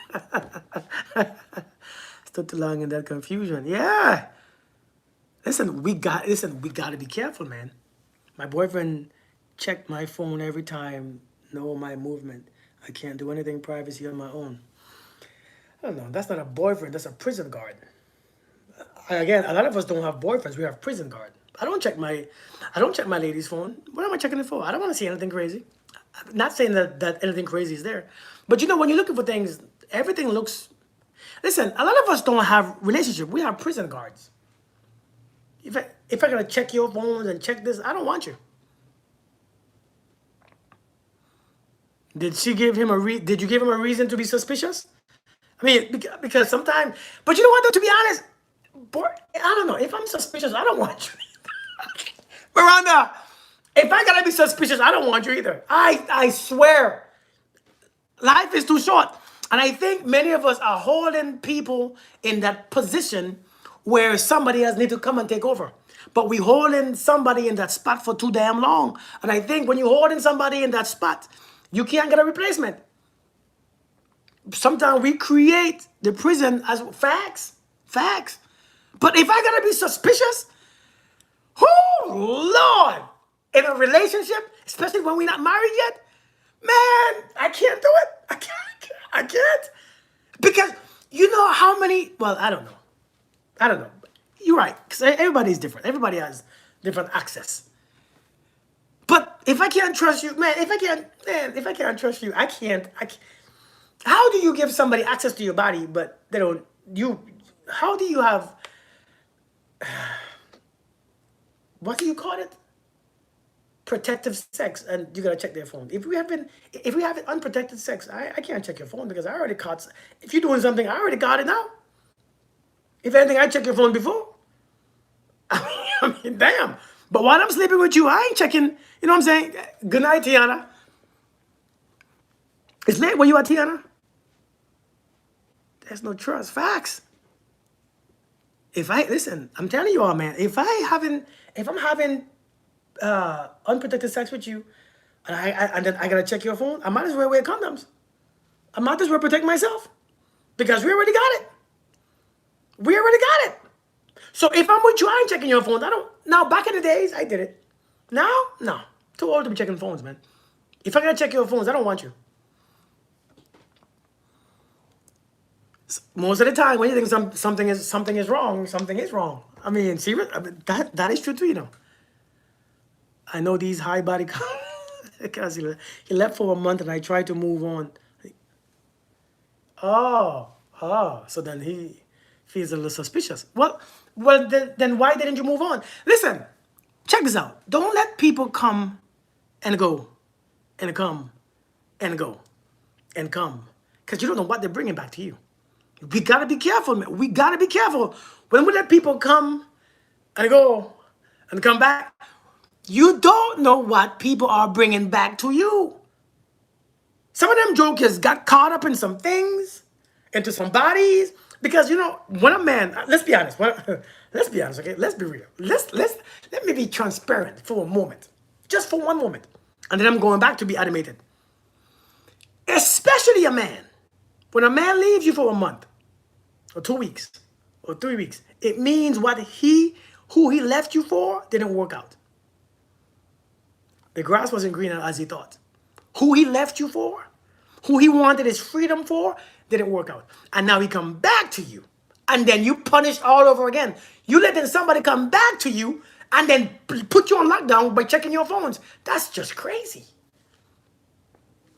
Stood too long in that confusion. Yeah. Listen, we gotta be careful, man. My boyfriend checked my phone every time, know my movement. I can't do anything privacy on my own. I don't know. That's not a boyfriend. That's a prison guard. Again, a lot of us don't have boyfriends. We have prison guard. I don't check my lady's phone. What am I checking it for? I don't want to see anything crazy. I'm not saying that anything crazy is there, but when you're looking for things, everything looks. Listen, a lot of us don't have relationship. We have prison guards. If I gotta check your phones and check this, I don't want you. Did you give him a reason to be suspicious? I mean, because sometimes, but you know what? Though, to be honest, I don't know. If I'm suspicious, I don't want you. Miranda, if I gotta be suspicious, I don't want you either. I swear, life is too short, and I think many of us are holding people in that position where somebody else need to come and take over. But we holding somebody in that spot for too damn long, and I think when you're holding somebody in that spot, you can't get a replacement. Sometimes we create the prison as facts. But if I gotta be suspicious, oh Lord, in a relationship, especially when we're not married yet, man, I can't do it. I can't. Because you know how many, well, I don't know. You're right, because everybody's different. Everybody has different access. But if I can't trust you, man, if I can't trust you, I can't. How do you give somebody access to your body, but they don't, how do you have, what do you call it? Protective sex, and you gotta check their phone. If we have unprotected sex, I can't check your phone because I already caught. If you're doing something, I already got it now. If anything, I checked your phone before. I mean, damn. But while I'm sleeping with you, I ain't checking. You know what I'm saying? Good night, Tiana. It's late. Where you at, Tiana? There's no trust. Facts. Listen, I'm telling you all, man. If I'm having unprotected sex with you, and then I gotta check your phone, I might as well wear condoms. I might as well protect myself because we already got it. So if I'm with you, I ain't checking your phone. I don't. Now, back in the days, I did it. Now, no. Too old to be checking phones, man. If I gotta check your phones, I don't want you. Most of the time, when you think something is wrong, something is wrong. I mean, serious. I mean, that is true too, I know these high body because he left for a month and I tried to move on. So then he feels a little suspicious. Well, then why didn't you move on? Listen, check this out. Don't let people come and go and come and go and come because you don't know what they're bringing back to you. We got to be careful, man. We got to be careful. When we let people come and go and come back, you don't know what people are bringing back to you. Some of them jokers got caught up in some things, into some bodies, because when a man, let's be honest, okay? Let's be real. Let me be transparent for a moment, just for one moment, and then I'm going back to be animated. Especially a man. When a man leaves you for a month, or 2 weeks, or 3 weeks, it means who he left you for didn't work out. The grass wasn't greener as he thought. Who he left you for, who he wanted his freedom for, didn't work out. And now he come back to you. And then you punished all over again. You letting somebody come back to you and then put you on lockdown by checking your phones. That's just crazy.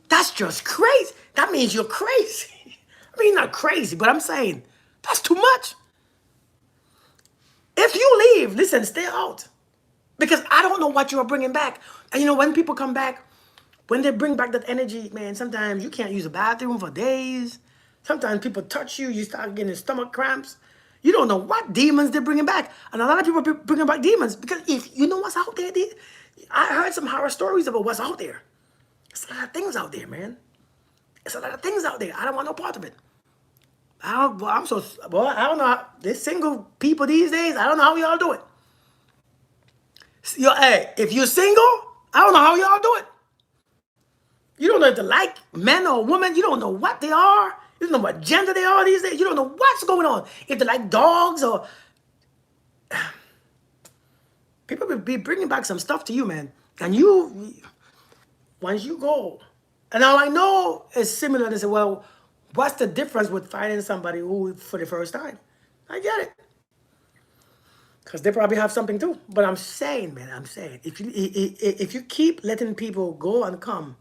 That's just crazy. That means you're crazy. I mean, not crazy, but I'm saying that's too much. If you leave, listen, stay out. Because I don't know what you are bringing back. And when people come back, When they bring back that energy, man, sometimes you can't use a bathroom for days. Sometimes people touch you, you start getting stomach cramps. You don't know what demons they're bringing back. And a lot of people are bringing back demons because if you know what's out there, I heard some horror stories about what's out there. There's a lot of things out there, man. There's a lot of things out there. I don't want no part of it. I'm so, boy, I don't know how, this single people these days, I don't know how y'all do it. Hey, if you're single, I don't know how y'all do it. You don't know if they like men or women. You don't know what they are. You don't know what gender they are these days. You don't know what's going on. If they like dogs or... People will be bringing back some stuff to you, man. And you, once you go... And now I know it's similar to say, well, what's the difference with finding somebody who for the first time? I get it. Because they probably have something too. But I'm saying, man, if you keep letting people go and come,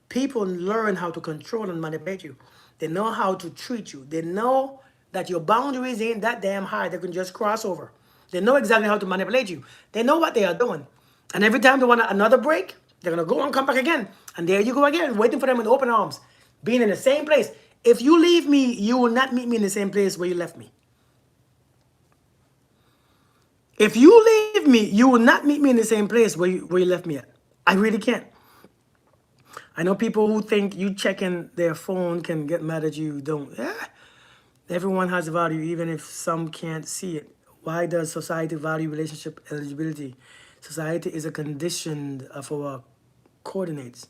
people learn how to control and manipulate you. They know how to treat you. They know that your boundaries ain't that damn high. They can just cross over. They know exactly how to manipulate you. They know what they are doing. And every time they want another break, they're going to go and come back again. And there you go again, waiting for them with open arms, being in the same place. If you leave me, you will not meet me in the same place where you left me. If you leave me, you will not meet me in the same place where you left me at. I really can't. I know people who think you checking their phone can get mad at you. Don't. Yeah. Everyone has a value, even if some can't see it. Why does society value relationship eligibility? Society is a condition of our coordinates,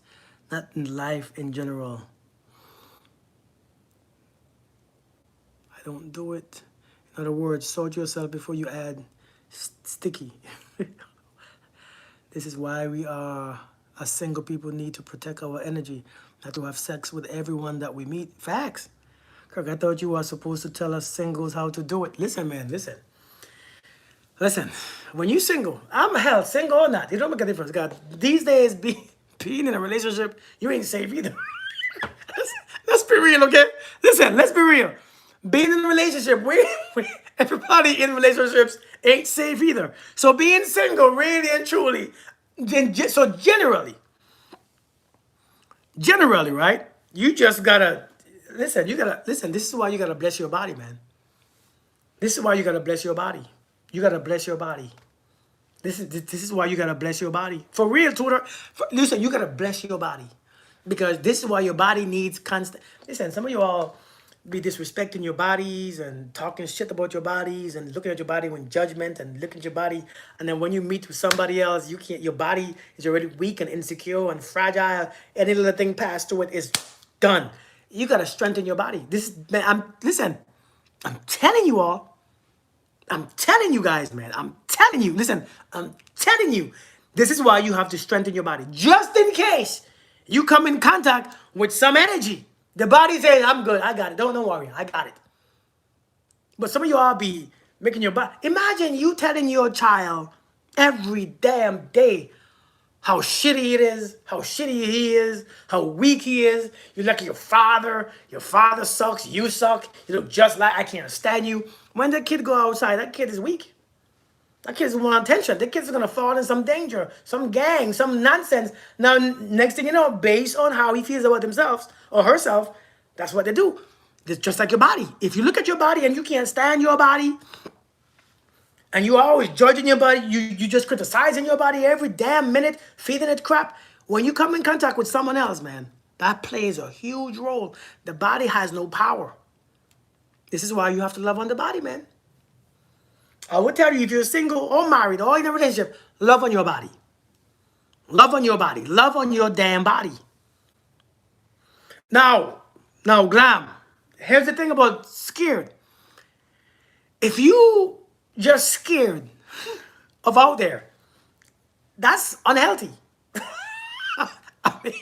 not in life in general. I don't do it. In other words, sort yourself before you add sticky. This is why we are, as single people, need to protect our energy, not to have sex with everyone that we meet. Facts. Kirk, I thought you were supposed to tell us singles how to do it. Listen, man, listen. Listen, when you single, I'm hell, single or not, it don't make a difference. God, these days, being in a relationship, you ain't safe either. let's be real, okay? Listen, let's be real. Being in a relationship, everybody in relationships ain't safe either. So being single, really and truly, so generally, right? You just gotta, listen, this is why you gotta bless your body, man. This is why you gotta bless your body. You gotta bless your body. This is why you gotta bless your body. For real, Tutor. Listen, you gotta bless your body. Because this is why your body needs constant. Listen, some of you all be disrespecting your bodies and talking shit about your bodies and looking at your body with judgment and looking at your body. And then when you meet with somebody else, you can't, your body is already weak and insecure and fragile. Any little thing passed through it is done. You gotta strengthen your body. Man, I'm telling you all. I'm telling you guys, man. I'm telling you. Listen, I'm telling you. This is why you have to strengthen your body. Just in case you come in contact with some energy. The body says, I'm good. I got it. Don't worry. I got it. But some of you all be making your body. Imagine you telling your child every damn day how shitty it is, how shitty he is, how weak he is. You're like your father sucks, you suck, you look just like, I can't stand you. When the kid go outside, that kid is weak. That kid doesn't want attention. The kid's gonna fall in some danger, some gang, some nonsense. Now, next thing you know, based on how he feels about himself or herself, that's what they do. It's just like your body. If you look at your body and you can't stand your body, and you are always judging your body, you just criticizing your body every damn minute, feeding it crap. When you come in contact with someone else, man, that plays a huge role. The body has no power. This is why you have to love on the body, man. I would tell you, if you're single or married or in a relationship, love on your body. Love on your body. Love on your damn body. Now, Glam, here's the thing about scared. If you just scared of out there, that's unhealthy. I mean,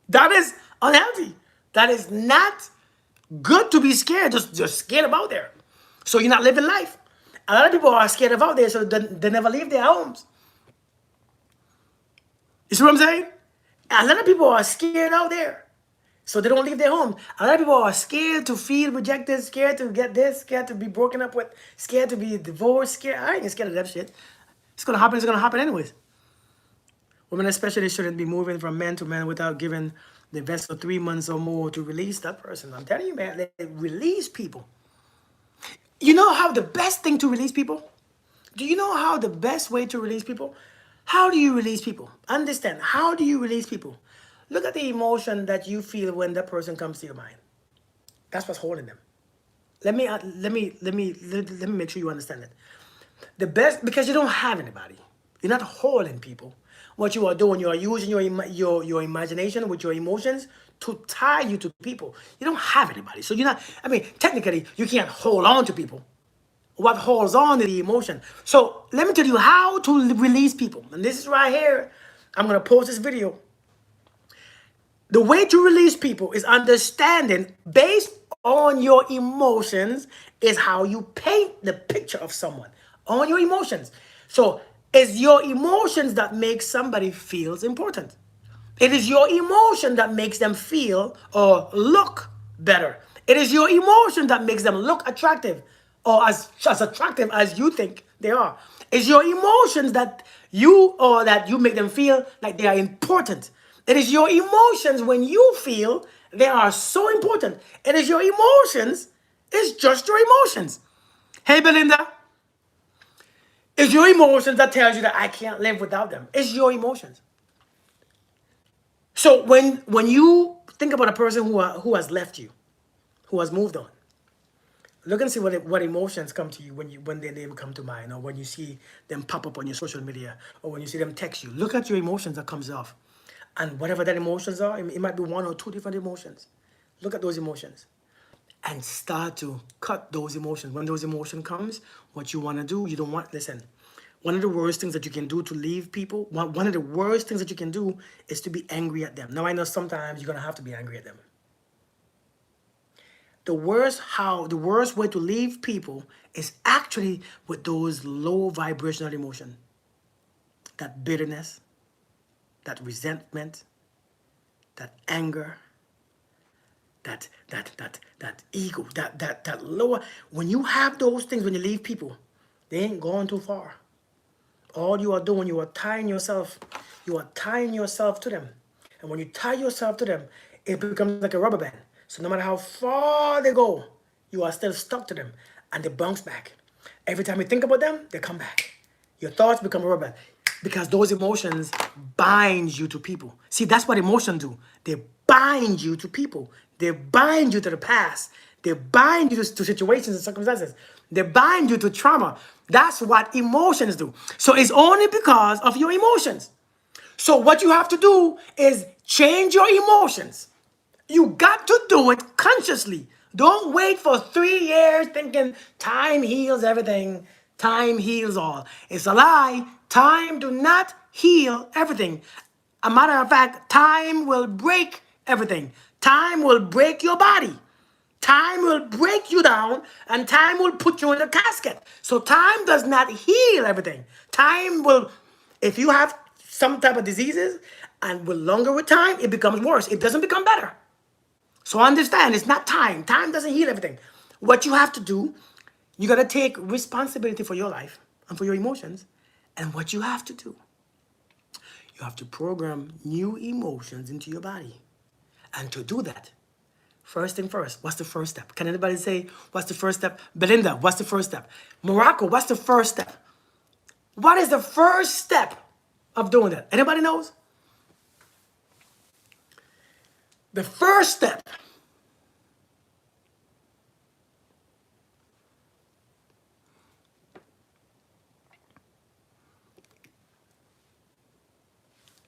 that is unhealthy. That is not good to be scared, just scared about there. So you're not living life. A lot of people are scared of out there, so they never leave their homes. You see what I'm saying? A lot of people are scared out there, so they don't leave their home. A lot of people are scared to feel rejected, scared to get this, scared to be broken up with, scared to be divorced, scared. I ain't scared of that shit. It's gonna happen anyways. Women especially shouldn't be moving from man to man without giving the vessel 3 months or more to release that person. I'm telling you, man, they release people. You know how the best thing to release people? Do you know how the best way to release people? How do you release people? Understand, how do you release people? Look at the emotion that you feel when that person comes to your mind. That's what's holding them. Let me make sure you understand it. The best, because you don't have anybody. You're not holding people. What you are doing, you are using your imagination with your emotions to tie you to people. You don't have anybody. So you're not, I mean, technically, you can't hold on to people. What holds on is the emotion. So let me tell you how to release people. And this is right here. I'm going to post this video. The way to release people is understanding based on your emotions is how you paint the picture of someone on your emotions. So it's your emotions that make somebody feels important. It is your emotion that makes them feel or look better. It is your emotion that makes them look attractive or as attractive as you think they are. It's your emotions that you make them feel like they are important. It is your emotions when you feel they are so important. It is your emotions. It's just your emotions. Hey, Belinda. It's your emotions that tells you that I can't live without them. It's your emotions. So when you think about a person who has left you, who has moved on, look and see what emotions come to you when their name come to mind, or when you see them pop up on your social media, or when you see them text you. Look at your emotions that comes off, and whatever that emotions are, it might be one or two different emotions. Look at those emotions, and start to cut those emotions. When those emotion comes, what you want to do, you don't want. Listen, one of the worst things that you can do to leave people, one of the worst things that you can do is to be angry at them. Now I know sometimes you're gonna have to be angry at them. The worst way to leave people is actually with those low vibrational emotion, that bitterness, that resentment, that anger, that ego, that lower. When you have those things, when you leave people, they ain't going too far. All you are doing, you are tying yourself to them. And when you tie yourself to them, it becomes like a rubber band. So no matter how far they go, you are still stuck to them, and they bounce back. Every time you think about them, they come back. Your thoughts become a rubber band because those emotions bind you to people. See, that's what emotions do. They bind you to people. They bind you to the past. They bind you to situations and circumstances. They bind you to trauma. That's what emotions do. So it's only because of your emotions. So what you have to do is change your emotions. You got to do it consciously. Don't wait for 3 years thinking time heals everything. Time heals all. It's a lie. Time do not heal everything. A matter of fact, time will break everything. Time will break your body. Time will break you down, and time will put you in a casket. So time does not heal everything. Time will, if you have some type of diseases, and with longer with time, it becomes worse. It doesn't become better. So understand, it's not time. Time doesn't heal everything. What you have to do, you got to take responsibility for your life and for your emotions. And what you have to do, you have to program new emotions into your body. And to do that, first thing first, what's the first step? Can anybody say, what's the first step? Belinda, what's the first step? Morocco, what's the first step? What is the first step of doing that? Anybody knows? The first step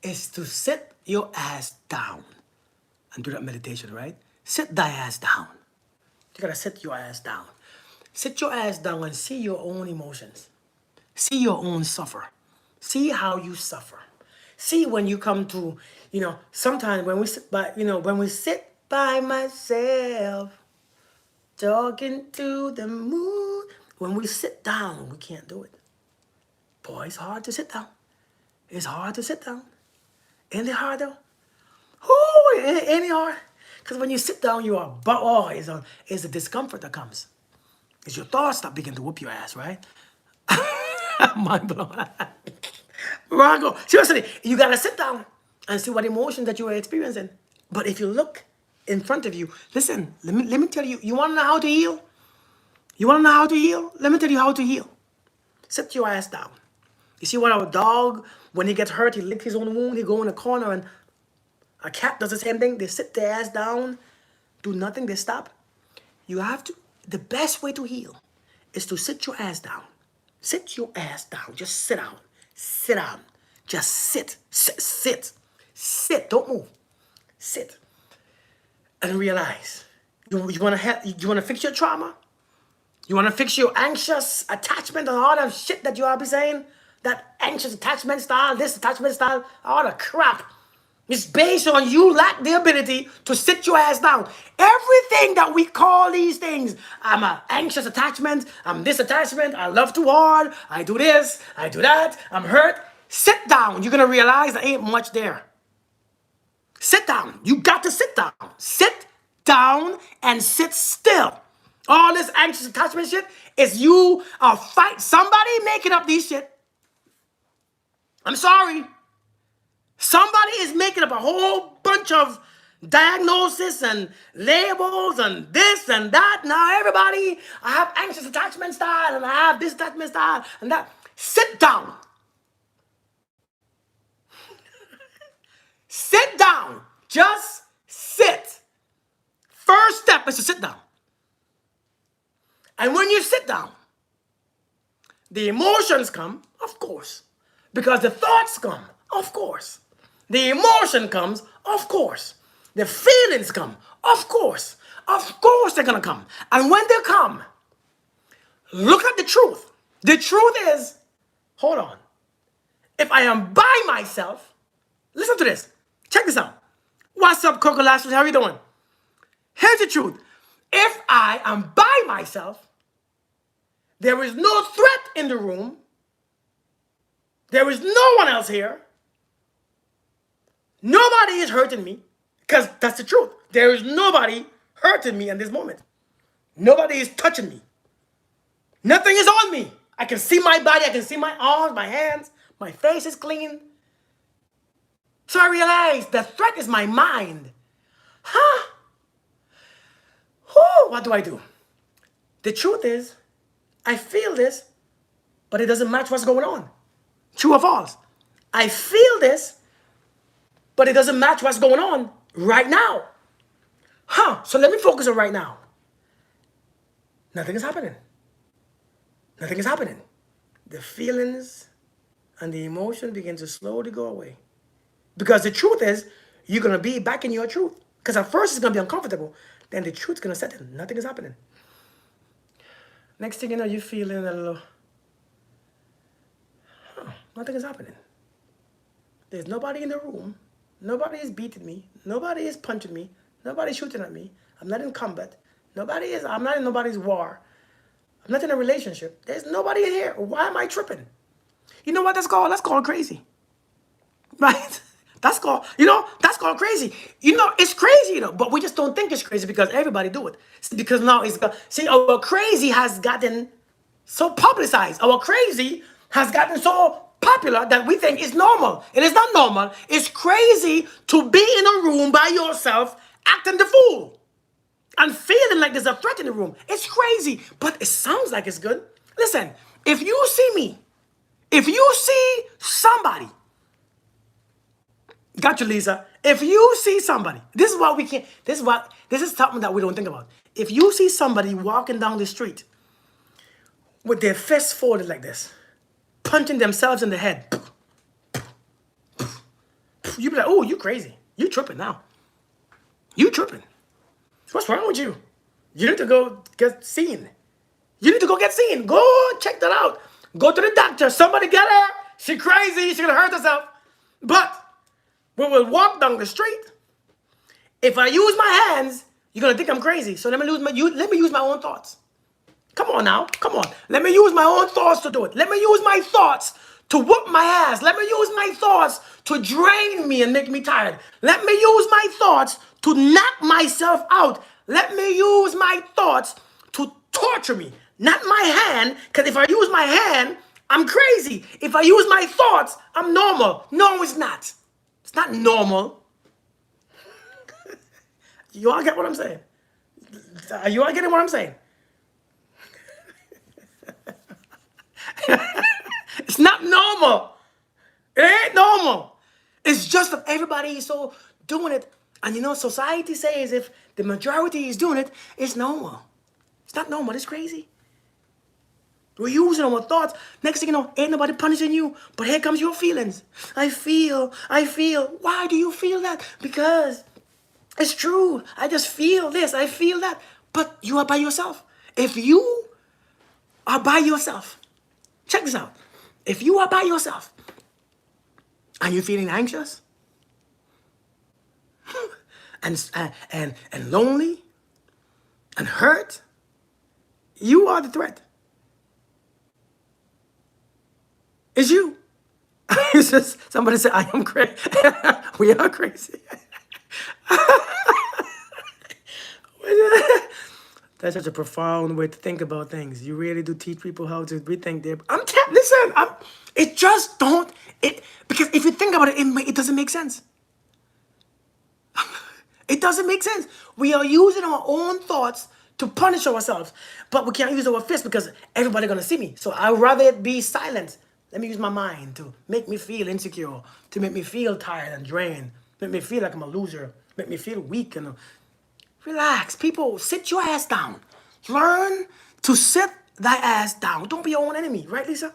is to sit your ass down and do that meditation, right? Sit thy ass down. You gotta sit your ass down. Sit your ass down and see your own emotions. See your own suffer. See how you suffer. See when you come to, sometimes when we sit by myself, talking to the moon, when we sit down, we can't do it. Boy, it's hard to sit down. It's hard to sit down. Ain't it hard though? Oh, ain't it hard? Because when you sit down, you are, it's the discomfort that comes. It's your thoughts that begin to whoop your ass, right? Mind blown. Margo, seriously, you gotta sit down and see what emotions that you are experiencing. But if you look in front of you, listen, let me tell you, you wanna know how to heal? You wanna know how to heal? Let me tell you how to heal. Sit your ass down. You see what our dog, when he gets hurt, he licks his own wound, he go in a corner, and a cat does the same thing. They sit their ass down, do nothing, they stop. You have to, the best way to heal is to sit your ass down. Sit your ass down. Just sit down. Sit down. Just sit. Sit. Sit. Don't move. Sit. And realize. You wanna you wanna fix your trauma? You wanna fix your anxious attachment and all that shit that you all be saying? That anxious attachment style, this attachment style, all the crap. It's based on you lack the ability to sit your ass down. Everything that we call these things, I'm an anxious attachment, I'm this attachment, I love too hard, I do this, I do that, I'm hurt. Sit down. You're going to realize there ain't much there. Sit down. You got to sit down. Sit down and sit still. All this anxious attachment shit is you fight somebody making up these shit. I'm sorry. Somebody is making up a whole bunch of diagnosis and labels and this and that. Now everybody, I have anxious attachment style and I have this attachment style and that. Sit down. Sit down. Just sit. First step is to sit down. And when you sit down, the emotions come, of course. Because the thoughts come, of course. The emotion comes, of course. The feelings come, of course. Of course they're going to come. And when they come, look at the truth. The truth is, hold on. If I am by myself, listen to this. Check this out. What's up, Coco Lashley? How are you doing? Here's the truth. If I am by myself, there is no threat in the room. There is no one else here. Nobody is hurting me, because that's the truth. There is nobody hurting me in this moment. Nobody is touching me. Nothing is on me. I can see my body. I can see my arms, my hands. My face is clean. So I realized the threat is my mind. Huh? What do I do? The truth is, I feel this, but it doesn't match what's going on. True or false? I feel this, but it doesn't match what's going on right now. So let me focus on right now. Nothing is happening. Nothing is happening. The feelings and the emotion begin to slowly go away. Because the truth is, you're going to be back in your truth. Because at first it's going to be uncomfortable. Then the truth's going to set in. Nothing is happening. Next thing you know, you're feeling a little, nothing is happening. There's nobody in the room. Nobody is beating me. Nobody is punching me. Nobody's shooting at me. I'm not in combat. I'm not in nobody's war. I'm not in a relationship. There's nobody in here. Why am I tripping? You know what that's called? That's called crazy. Right? That's called crazy. It's crazy, but we just don't think it's crazy because everybody do it. Because now our crazy has gotten so publicized. Our crazy has gotten so popular that we think it's normal. It is not normal. It's crazy to be in a room by yourself acting the fool and feeling like there's a threat in the room. It's crazy, but it sounds like it's good. Listen, if you see me, if you see somebody, got you, Lisa. If you see somebody, this is something that we don't think about. If you see somebody walking down the street with their fists folded like this, punching themselves in the head, you be like, oh, you crazy. You tripping now. You tripping. What's wrong with you? You need to go get seen. You need to go get seen. Go check that out. Go to the doctor. Somebody get her. She crazy. She's going to hurt herself. But we will walk down the street. If I use my hands, you're going to think I'm crazy. So let me use my own thoughts. Come on now. Come on. Let me use my own thoughts to do it. Let me use my thoughts to whoop my ass. Let me use my thoughts to drain me and make me tired. Let me use my thoughts to knock myself out. Let me use my thoughts to torture me. Not my hand, because if I use my hand, I'm crazy. If I use my thoughts, I'm normal. No, it's not. It's not normal. You all get what I'm saying? Are you all getting what I'm saying? It's not normal. It ain't normal. It's just that everybody is so doing it. And you know, society says if the majority is doing it, it's normal. It's not normal. It's crazy. We're using our thoughts. Next thing you know, ain't nobody punishing you. But here comes your feelings. I feel. Why do you feel that? Because it's true. I just feel this. I feel that. But you are by yourself. If you are by yourself, check this out. If you are by yourself and you're feeling anxious and lonely and hurt, you are the threat. It's you. It's just somebody said, I am crazy. We are crazy. That's such a profound way to think about things. You really do teach people how to rethink their. Listen. It just don't. It because if you think about it, it doesn't make sense. It doesn't make sense. We are using our own thoughts to punish ourselves, but we can't use our fists because everybody's gonna see me. So I'd rather it be silent. Let me use my mind to make me feel insecure, to make me feel tired and drained, make me feel like I'm a loser, make me feel weak and. Relax, people, sit your ass down. Learn to sit thy ass down. Don't be your own enemy, right, Lisa?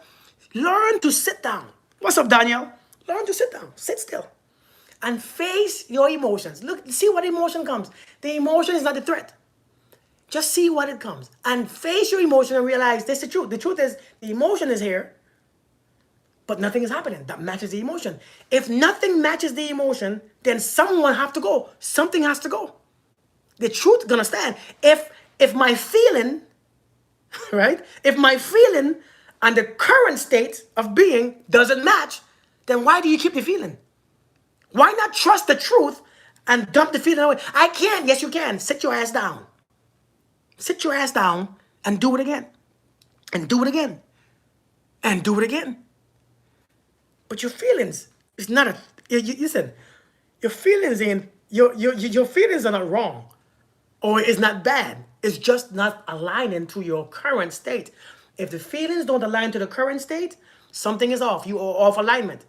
Learn to sit down. What's up, Danielle? Learn to sit down. Sit still. And face your emotions. Look, see what emotion comes. The emotion is not the threat. Just see what it comes. And face your emotion and realize this is the truth. The truth is the emotion is here, but nothing is happening that matches the emotion. If nothing matches the emotion, then someone have to go. Something has to go. The truth gonna stand. If my feeling, right? If my feeling and the current state of being doesn't match, then why do you keep the feeling? Why not trust the truth and dump the feeling away? I can. Yes, you can. Sit your ass down. Sit your ass down and do it again. And do it again. And do it again. But your feelings is not a. Listen, your feelings ain't. Your feelings are not wrong. Or it's not bad. It's just not aligning to your current state. If the feelings don't align to the current state, something is off. You are off alignment.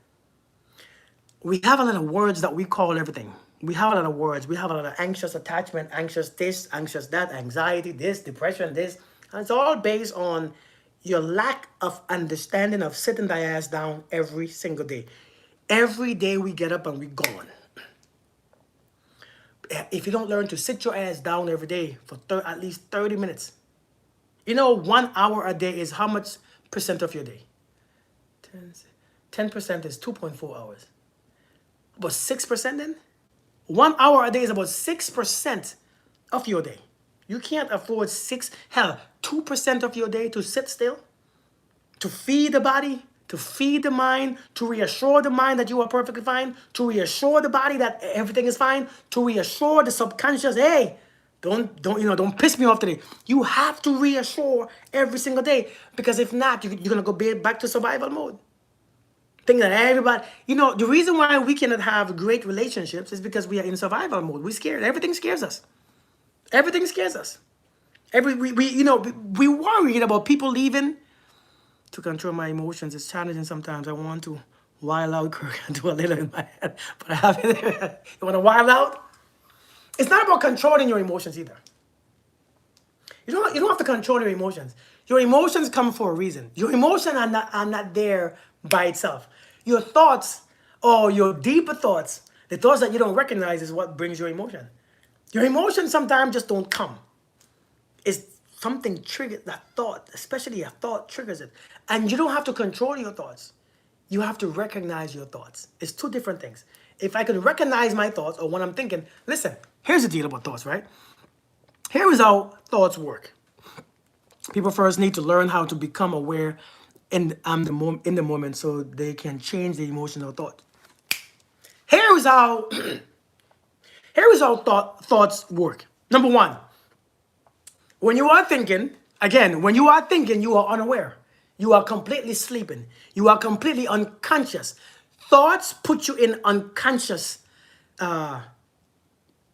We have a lot of words that we call everything. We have a lot of words. We have a lot of anxious attachment, anxious this, anxious that, anxiety, this, depression, this. And it's all based on your lack of understanding of sitting thy ass down every single day. Every day we get up and we're gone. If you don't learn to sit your ass down every day for at least 30 minutes, you know, 1 hour a day is how much percent of your day? 10% is 2.4 hours. About 6% then? 1 hour a day is about 6% of your day. You can't afford 2% of your day to sit still, to feed the body, to feed the mind, to reassure the mind that you are perfectly fine, to reassure the body that everything is fine, to reassure the subconscious, hey, don't piss me off today. You have to reassure every single day, because if not, you're gonna go back to survival mode. Think that everybody, the reason why we cannot have great relationships is because we are in survival mode. We're scared. Everything scares us. Everything scares us. We worried about people leaving. To control my emotions is challenging sometimes. I want to wild out, Kirk, and do a little in my head, but I haven't. You want to wild out? It's not about controlling your emotions either. You don't have to control your emotions. Your emotions come for a reason. Your emotions are not there by itself. Your thoughts, or your deeper thoughts, the thoughts that you don't recognize, is what brings your emotion. Your emotions sometimes just don't come. It's something triggers that thought, especially a thought triggers it. And you don't have to control your thoughts. You have to recognize your thoughts. It's two different things. If I can recognize my thoughts or what I'm thinking, listen, here's the deal about thoughts, right? Here is how thoughts work. People first need to learn how to become aware in the moment so they can change the emotional thought. Here is how thoughts work. Number one, when you are thinking, you are unaware. You are completely sleeping. You are completely unconscious. Thoughts put you in unconscious uh,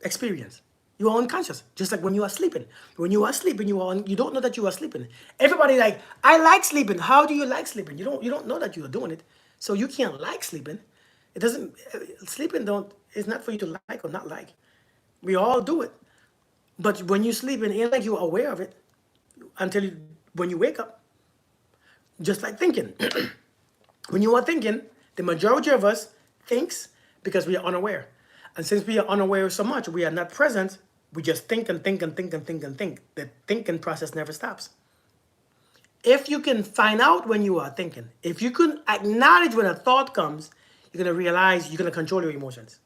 experience. You are unconscious, just like when you are sleeping. When you are sleeping, you don't know that you are sleeping. Everybody like, I like sleeping. How do you like sleeping? You don't know that you are doing it, so you can't like sleeping. It doesn't sleeping don't. It's not for you to like or not like. We all do it, but when you sleeping, it ain't like you're aware of it until when you wake up. Just like thinking. When you are thinking, the majority of us thinks because we are unaware. And since we are unaware so much, we are not present, we just think and think and think and think and think. The thinking process never stops. If you can find out when you are thinking, if you can acknowledge when a thought comes, you're gonna realize you're gonna control your emotions.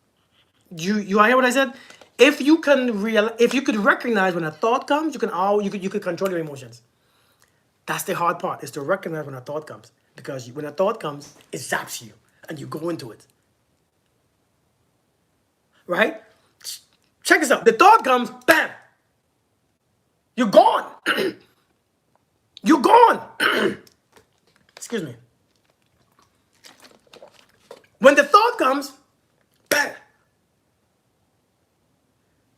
You hear what I said? If you could recognize when a thought comes, you could control your emotions. That's the hard part, is to recognize when a thought comes. Because when a thought comes, it zaps you and you go into it. Right? Check this out. The thought comes, bam! You're gone. You're gone. Excuse me. When the thought comes, bam!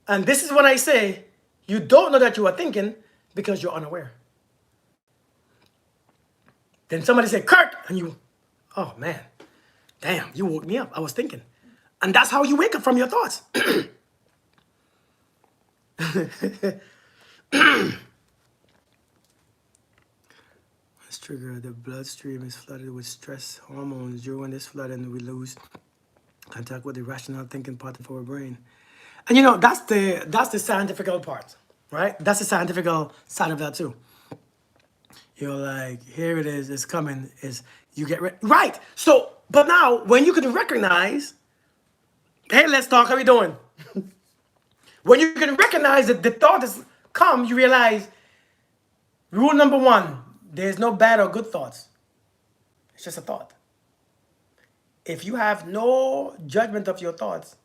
And this is when I say, you don't know that you are thinking because you're unaware. Then somebody said, Kirk, and you, oh man, damn, you woke me up. I was thinking. And that's how you wake up from your thoughts. This trigger, the bloodstream is flooded with stress hormones. During this flooding, we lose contact with the rational thinking part of our brain. And that's the scientific part, right? That's the scientific side of that too. You're like, here it is, it's coming, is you get right. So, but now when you can recognize, hey, let's talk, how we doing? When you can recognize that the thought has come, you realize rule number one, there's no bad or good thoughts. It's just a thought. If you have no judgment of your thoughts,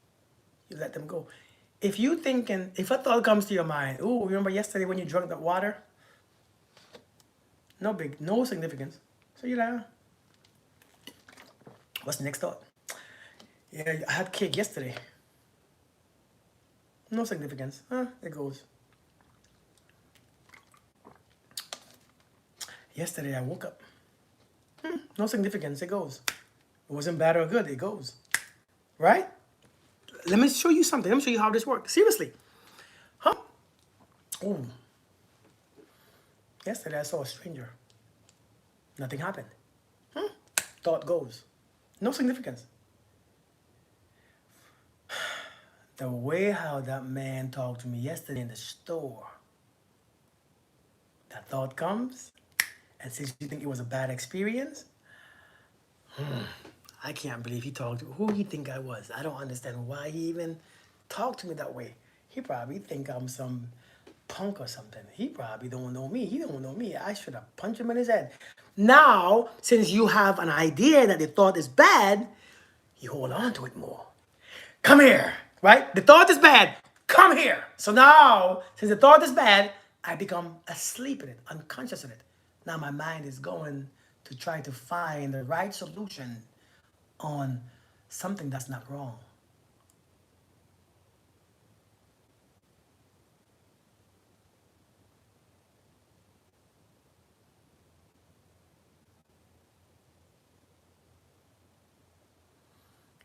you let them go. If a thought comes to your mind, oh, remember yesterday when you drank that water? No significance. So you're like, what's the next thought? Yeah, I had cake yesterday. No significance. It goes. Yesterday I woke up. No significance. It goes. It wasn't bad or good. It goes. Right? Let me show you something. Let me show you how this works. Seriously. Huh? Oh. Yesterday I saw a stranger. Nothing happened. Thought goes. No significance. The way how that man talked to me yesterday in the store. That thought comes. And since you think it was a bad experience, I can't believe he talked to who he think I was. I don't understand why he even talked to me that way. He probably think I'm some punk or something. He probably don't know me. He don't know me. I should have punched him in his head. Now, since you have an idea that the thought is bad, you hold on to it more. Come here, right? The thought is bad. Come here. So now, since the thought is bad, I become asleep in it, unconscious in it. Now my mind is going to try to find the right solution on something that's not wrong.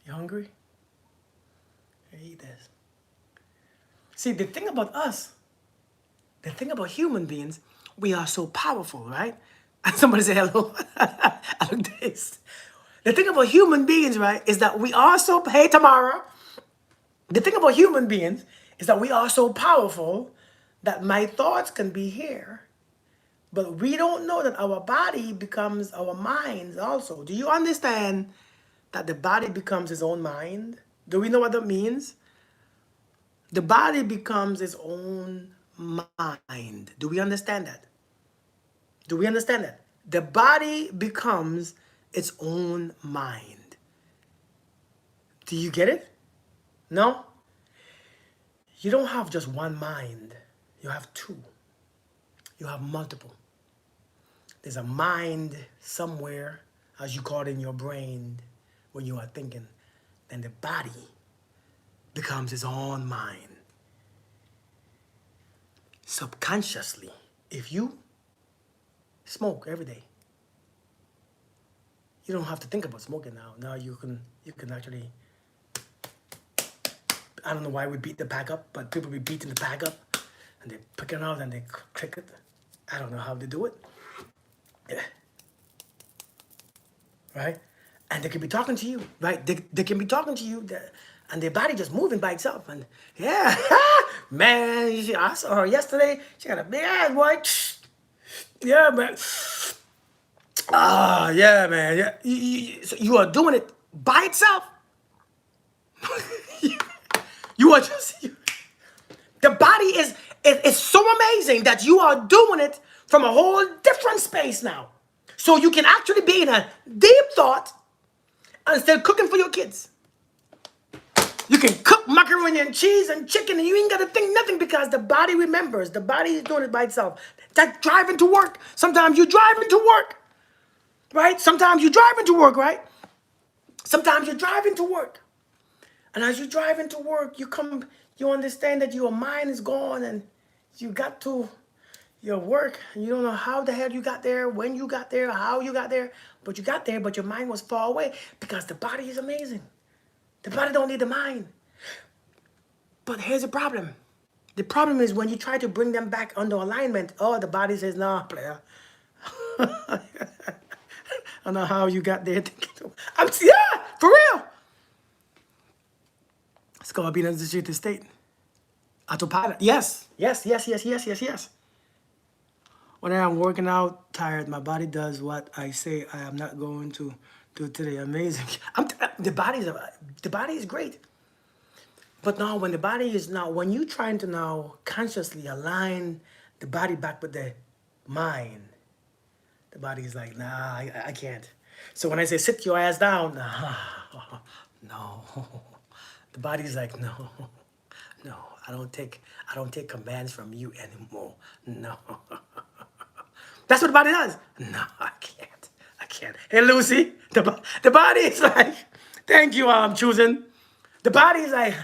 You hungry? Here, eat this. See, the thing about us, the thing about human beings, we are so powerful, right? And somebody say hello. I look this. The thing about human beings, right, is that we are so, hey, Tamara. The thing about human beings is that we are so powerful that my thoughts can be here, but we don't know that our body becomes our minds also. Do you understand that the body becomes its own mind? Do we know what that means? The body becomes its own mind. Do we understand that? Do we understand that? The body becomes its own mind. Do you get it? No? You don't have just one mind. You have two. You have multiple. There's a mind somewhere, as you call it in your brain, when you are thinking. Then the body becomes its own mind. Subconsciously, if you smoke every day, you don't have to think about smoking now. Now you can actually. I don't know why we beat the pack up, but people be beating the pack up, and they pick it out and they click it. I don't know how they do it. Yeah. Right? And they can be talking to you, right? They can be talking to you, and their body just moving by itself. And yeah, man, I saw her yesterday. She got a big ass, boy. Yeah, man. Ah, yeah, man. Yeah, so you are doing it by itself. You are just the body is so amazing that you are doing it from a whole different space now. So you can actually be in a deep thought and still cooking for your kids. You can cook macaroni and cheese and chicken and you ain't got to think nothing because the body remembers. The body is doing it by itself. That driving to work. Sometimes you're driving to work, right? Sometimes you're driving to work, right? Sometimes you're driving to work. And as you're driving to work, you understand that your mind is gone and you got to your work. And you don't know how the hell you got there, when you got there, how you got there. But you got there, but your mind was far away because the body is amazing. The body don't need the mind. But here's the problem. The problem is when you try to bring them back under alignment, oh, the body says, nah, player. I don't know how you got there. Yeah, for real. It's called being in the street state. Autopilot. Yes, yes, yes, yes, yes, yes, yes. When I'm working out tired, my body does what I say I am not going to do today. Amazing. The body is great. But now when the body is now, when you're trying to now consciously align the body back with the mind, the body is like, nah, I can't. So when I say sit your ass down, no. The body's like, no, no, I don't take commands from you anymore. No. That's what the body does. No, I can't. Hey, Lucy, the body is like, thank you, I'm choosing. The body is like,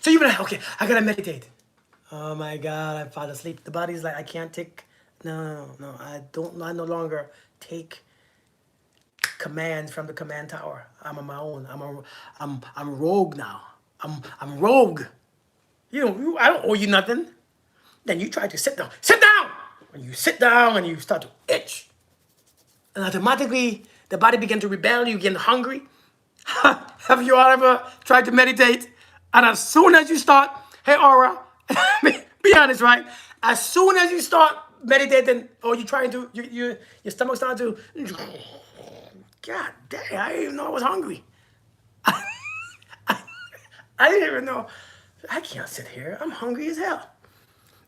so you be like, okay, I gotta meditate. Oh my God, I fall asleep. The body's like, I can't take, no, I no longer take commands from the command tower. I'm on my own. I'm rogue now. I'm rogue. I don't owe you nothing. Then you try to sit down. Sit down! When you sit down and you start to itch. And automatically the body begin to rebel, you get hungry. Have you all ever tried to meditate? And as soon as you start, hey Aura, be honest, right? As soon as you start meditating, or you're trying to, your stomach starts to, God dang, I didn't even know I was hungry. I didn't even know. I can't sit here. I'm hungry as hell.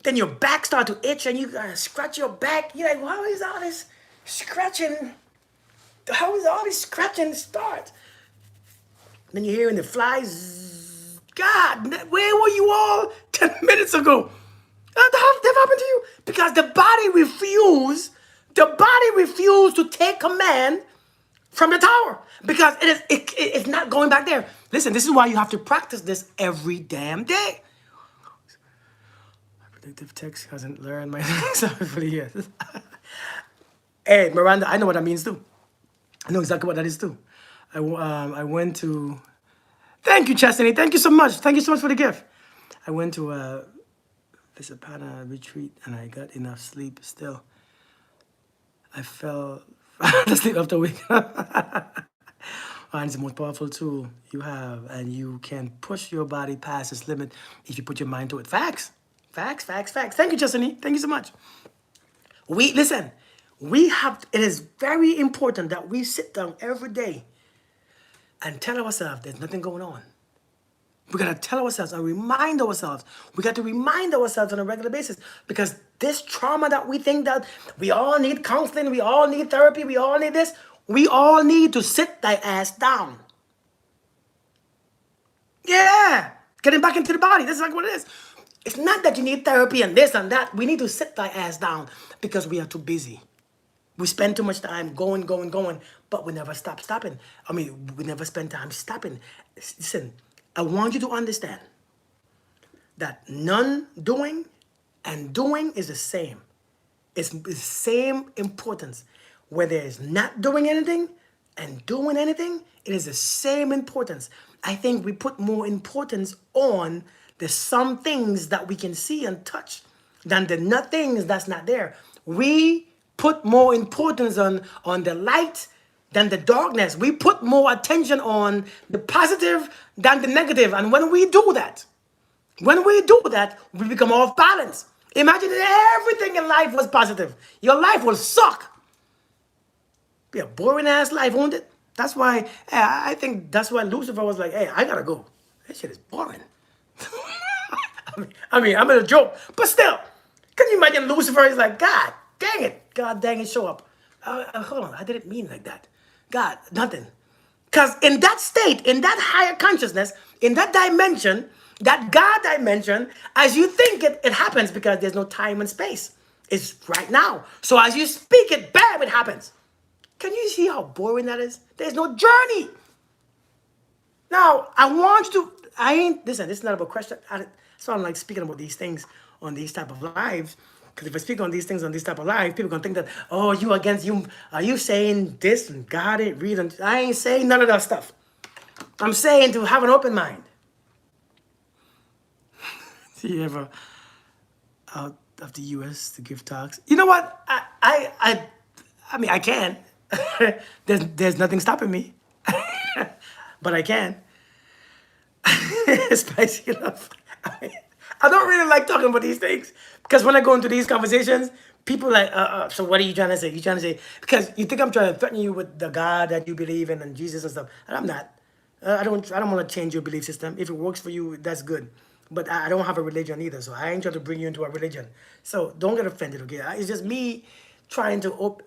Then your back starts to itch and you gotta scratch your back. You're like, how is all this scratching? How is all this scratching start? Then you're hearing the flies. God, where were you all 10 minutes ago? That happened to you? Because the body refused to take command from the tower because it's not going back there. Listen, this is why you have to practice this every damn day. My predictive text hasn't learned my for years. Hey, Miranda, I know what that means too. I know exactly what that is too. I went to. Thank you, Chastity. Thank you so much. Thank you so much for the gift. I went to a Visapana retreat and I got enough sleep still. I fell asleep after a week. Mind is the most powerful tool you have, and you can push your body past its limit if you put your mind to it. Facts. Facts, facts, facts. Thank you, Chastity. Thank you so much. Listen, it is very important that we sit down every day and tell ourselves there's nothing going on. We gotta tell ourselves and remind ourselves. We got to remind ourselves on a regular basis because this trauma that we think that we all need counseling, we all need therapy, we all need this, we all need to sit thy ass down. Yeah, getting back into the body. This is like what it is. It's not that you need therapy and this and that. We need to sit thy ass down because we are too busy. We spend too much time going, but we never stop stopping. I mean, we never spend time stopping. Listen, I want you to understand that none doing and doing is the same. It's the same importance. Whether it's not doing anything and doing anything, it is the same importance. I think we put more importance on the some things that we can see and touch than the nothings that's not there. We put more importance on the light than the darkness. We put more attention on the positive than the negative. And when we do that, we become off balance. Imagine that everything in life was positive. Your life will suck. Be a boring ass life, won't it? That's why I think that's why Lucifer was like, hey, I gotta go. That shit is boring. I mean, I'm in a joke, but still, can you imagine Lucifer is like, God dang it, show up. Hold on, I didn't mean like that. God, nothing. Because in that state, in that higher consciousness, in that dimension, that God dimension, as you think it, it happens because there's no time and space. It's right now. So as you speak it, bam, it happens. Can you see how boring that is? There's no journey. Now, I want you to, listen, this is not about question. So I'm like speaking about these things on these type of lives. Because if I speak on these things on this type of live, people gonna think that, oh, you against you, are you saying this and got it, read and I ain't saying none of that stuff. I'm saying to have an open mind. See you ever out of the US to give talks? You know what? I mean I can. there's nothing stopping me. But I can. Spicy enough. I don't really like talking about these things because when I go into these conversations, people like, so what are you trying to say? You trying to say because you think I'm trying to threaten you with the God that you believe in and Jesus and stuff, and I'm not. I don't want to change your belief system. If it works for you, that's good. But I don't have a religion either, so I ain't trying to bring you into a religion. So don't get offended, okay? It's just me trying to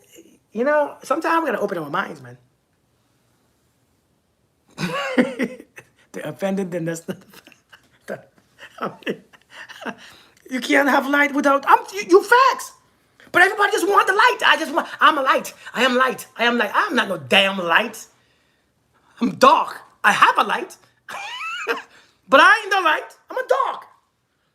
sometimes we gotta open our minds, man. They're offended, then that's not. I mean, you can't have light without. You facts. But everybody just want the light. I'm a light. I am light. I am light. I'm not no damn light. I'm dark. I have a light. But I ain't the light. I'm a dark.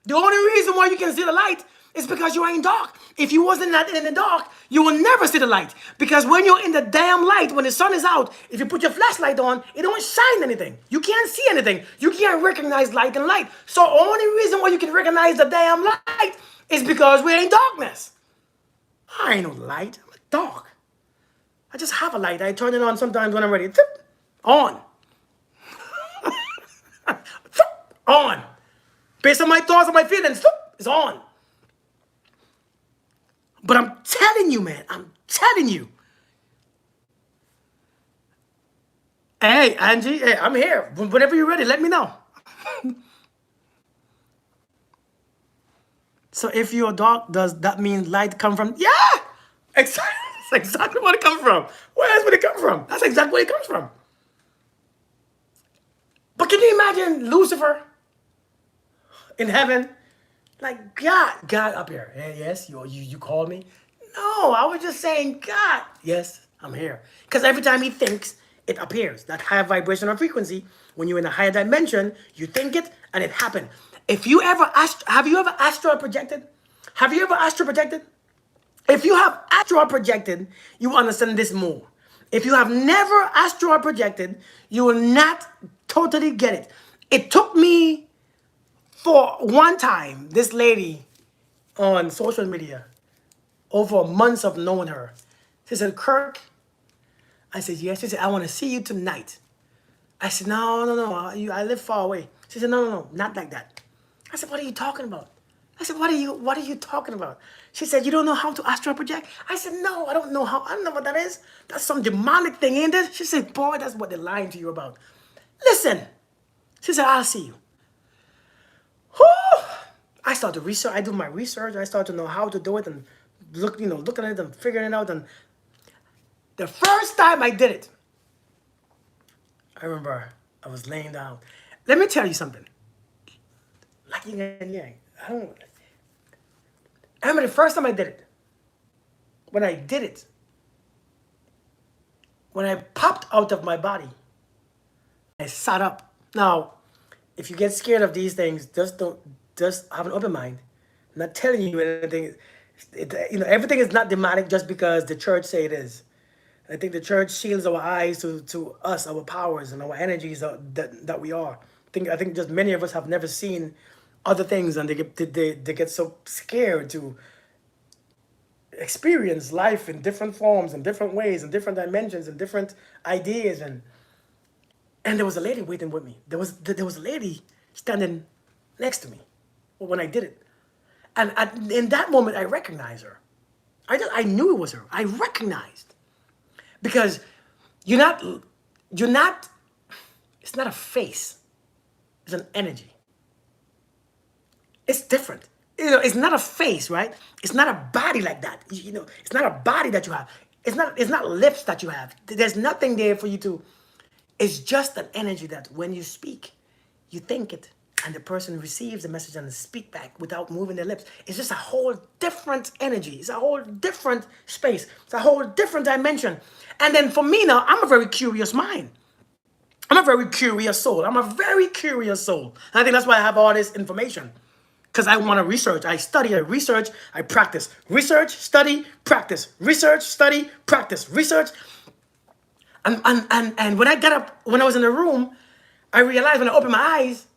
The only reason why you can see the light is because you ain't dark. If you wasn't not in the dark, you will never see the light. Because when you're in the damn light, when the sun is out, if you put your flashlight on, it don't shine anything. You can't see anything. You can't recognize light and light. So only reason why you can recognize the damn light is because we're in darkness. I ain't no light. I'm dark. I just have a light. I turn it on sometimes when I'm ready. On. On. Based on my thoughts and my feelings, it's on. But I'm telling you, man, I'm telling you. Hey, Angie, hey, I'm here. Whenever you're ready, let me know. So if you're dark, does that mean light come from? Yeah! Exactly. That's exactly where it comes from. Where else would it come from? That's exactly where it comes from. But can you imagine Lucifer in heaven? Like, God up here. Hey, yes, you called me? No, I was just saying, God. Yes, I'm here. Because every time he thinks, it appears. That higher vibrational frequency, when you're in a higher dimension, you think it and it happened. Have you ever astral projected? Have you ever astral projected? If you have astral projected, you will understand this more. If you have never astral projected, you will not totally get it. It took me for one time, this lady on social media, over months of knowing her, she said, Kirk, I said, yes. She said, I want to see you tonight. I said, no. I live far away. She said, no, not like that. I said, what are you talking about? I said, what are you talking about? She said, you don't know how to astral project? I said, no, I don't know how. I don't know what that is. That's some demonic thing, ain't it? She said, boy, that's what they're lying to you about. Listen. She said, I'll see you. Whew. I start to research. I do my research. I start to know how to do it and looking at it and figuring it out. And the first time I did it, I remember I was laying down. Let me tell you something. Like yin and yang. I remember the first time I did it. When I did it, When I popped out of my body, I sat up. Now, if you get scared of these things, just have an open mind. I'm not telling you anything. Everything is not demonic just because the church say it is. I think the church shields our eyes to us, our powers and our energies that we are. I think just many of us have never seen other things, and they get so scared to experience life in different forms and different ways and different dimensions and different ideas. And there was a lady waiting with me. There was a lady standing next to me when I did it, and in that moment I recognized her. I knew it was her. I recognized, because you're not you're not. It's not a face. It's an energy. It's different. It's not a face, right? It's not a body like that. It's not a body that you have. It's not lips that you have. There's nothing there for you to. It's just an energy that when you speak, you think it, and the person receives the message and speak back without moving their lips. It's just a whole different energy. It's a whole different space. It's a whole different dimension. And then for me now, I'm a very curious mind. I'm a very curious soul. I'm a very curious soul. And I think that's why I have all this information. Because I want to research. I study, I research, I practice. Research, study, practice. Research, study, practice. Research. And when I got up, when I was in the room, I realized when I opened my eyes,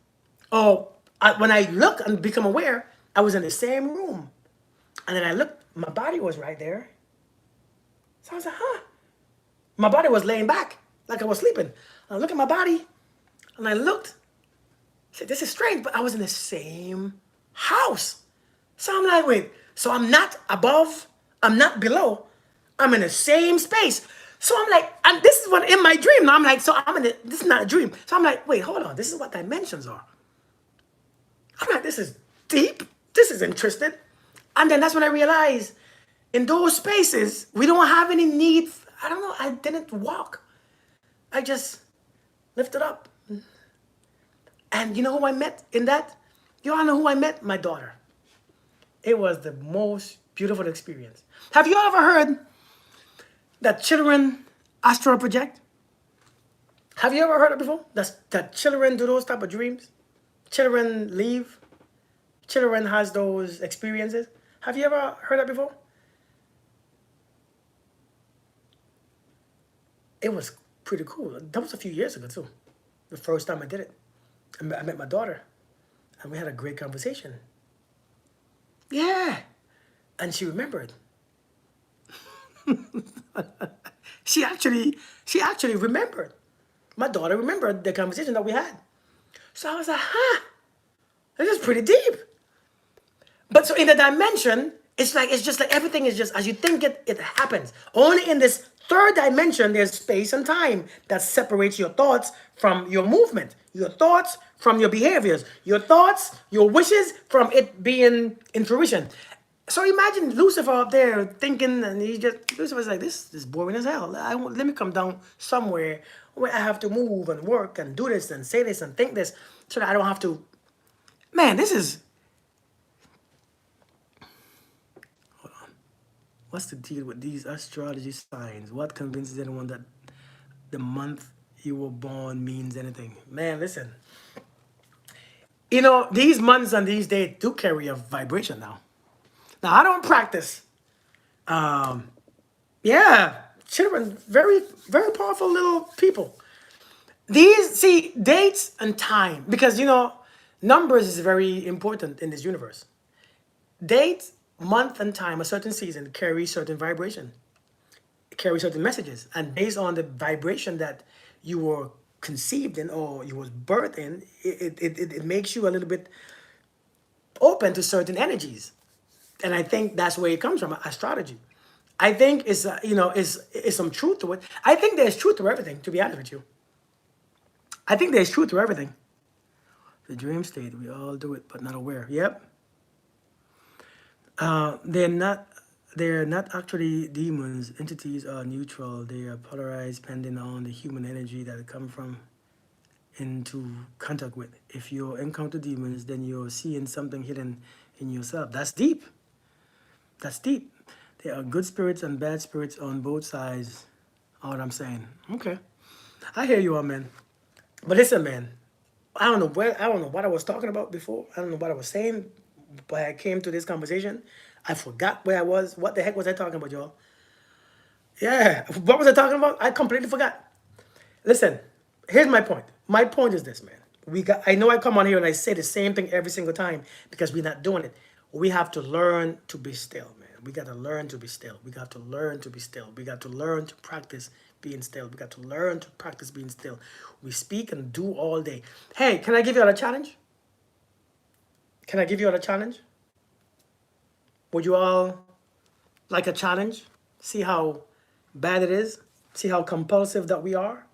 when I look and become aware, I was in the same room. And then I looked, my body was right there. So I was like, huh. My body was laying back like I was sleeping. I looked at my body and I looked. I said, this is strange, but I was in the same house. So I'm like, wait, so I'm not above, I'm not below, I'm in the same space. So I'm like, and this is what in my dream. Now I'm like, so this is not a dream. So I'm like, wait, hold on, this is what dimensions are. I'm like, this is deep, this is interesting. And then that's when I realized in those spaces, we don't have any need. I don't know, I didn't walk. I just lifted up. And you know who I met in that? You all know who I met? My daughter. It was the most beautiful experience. Have you ever heard that children astral project? Have you ever heard it before? That children do those type of dreams? Children leave? Children has those experiences? Have you ever heard that before? It was pretty cool. That was a few years ago too. The first time I did it. I met my daughter and we had a great conversation. Yeah. And she remembered. She actually remembered. My daughter remembered the conversation that we had. So I was like, huh, this is pretty deep. But so in the dimension, it's just like everything is just as you think it happens. Only in this third dimension, there's space and time that separates your thoughts from your movement, your thoughts from your behaviors, your thoughts, your wishes from it being in fruition. So imagine Lucifer up there thinking, and Lucifer's like, this is boring as hell. Let me come down somewhere where I have to move and work and do this and say this and think this so that I don't have to. Man, this is. What's the deal with these astrology signs? What convinces anyone that the month you were born means anything? Man, listen. These months and these days do carry a vibration now. Now, I don't practice. Yeah, children, very, very powerful little people. See, dates and time, because, numbers is very important in this universe. Date, month, and time, a certain season, carry certain vibration, carry certain messages. And based on the vibration that you were conceived in or you was birthed in, it makes you a little bit open to certain energies. And I think that's where it comes from, astrology. I think is some truth to it. I think there's truth to everything, to be honest with you. I think there's truth to everything. The dream state, we all do it, but not aware. Yep. They're not actually demons. Entities are neutral. They are polarized depending on the human energy that they come from into contact with. If you encounter demons, then you're seeing something hidden in yourself. That's deep. That's deep. There are good spirits and bad spirits on both sides what I'm saying. Okay. I hear you all, man. But listen, man. I don't know what I was talking about before. I don't know what I was saying, but I came to this conversation. I forgot where I was. What the heck was I talking about, y'all? Yeah. What was I talking about? I completely forgot. Listen, here's my point. My point is this, man. I know I come on here and I say the same thing every single time because we're not doing it. We have to learn to be still, man. We got to learn to be still. We got to learn to be still. We got to learn to practice being still. We got to learn to practice being still. We speak and do all day. Hey, can I give you all a challenge? Can I give you all a challenge? Would you all like a challenge? See how bad it is? See how compulsive that we are?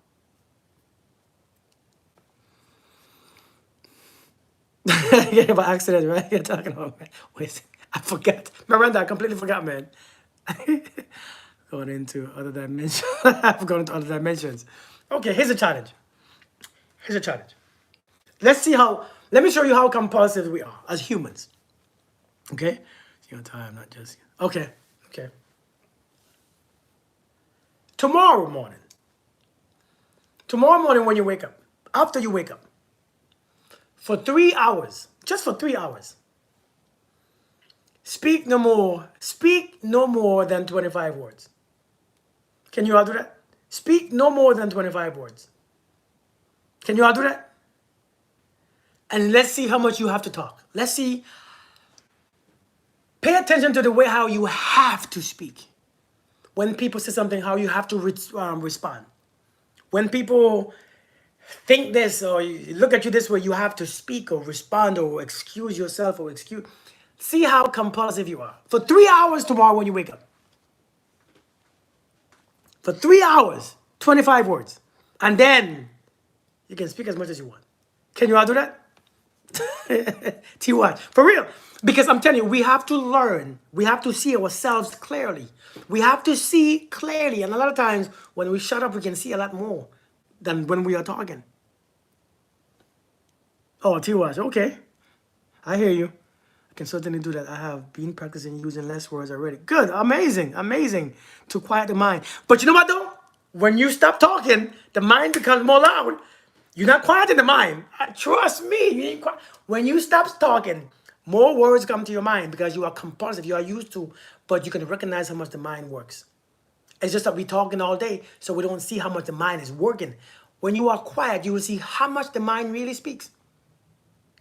Yeah, by accident, right? You're talking about, man. Wait, I forgot. Miranda, I completely forgot, man. Going into other dimensions. I've gone into other dimensions. Okay, here's a challenge. Here's a challenge. Let me show you how compulsive we are as humans. Okay? It's your time, not just. Okay, okay. Tomorrow morning. Tomorrow morning when you wake up, after you wake up, for 3 hours, just for 3 hours, speak no more than 25 words. Can you all do that? Speak no more than 25 words. Can you all do that? And let's see how much you have to talk. Let's see. Pay attention to the way how you have to speak. When people say something, how you have to respond. When people think this or look at you this way, you have to speak or respond or excuse yourself or excuse. See how compulsive you are. For 3 hours tomorrow when you wake up. For 3 hours, 25 words. And then you can speak as much as you want. Can you all do that? TY. For real. Because I'm telling you, we have to learn. We have to see ourselves clearly. We have to see clearly. And a lot of times when we shut up, we can see a lot more than when we are talking. Oh, TY. Okay. I hear you. I can certainly do that. I have been practicing using less words already. Good. Amazing. Amazing. To quiet the mind. But you know what though? When you stop talking, the mind becomes more loud. You're not quieting the mind. Trust me. You ain't quiet. When you stop talking, more words come to your mind because you are compulsive. You are used to, but you can recognize how much the mind works. It's just that we're talking all day, so we don't see how much the mind is working. When you are quiet, you will see how much the mind really speaks.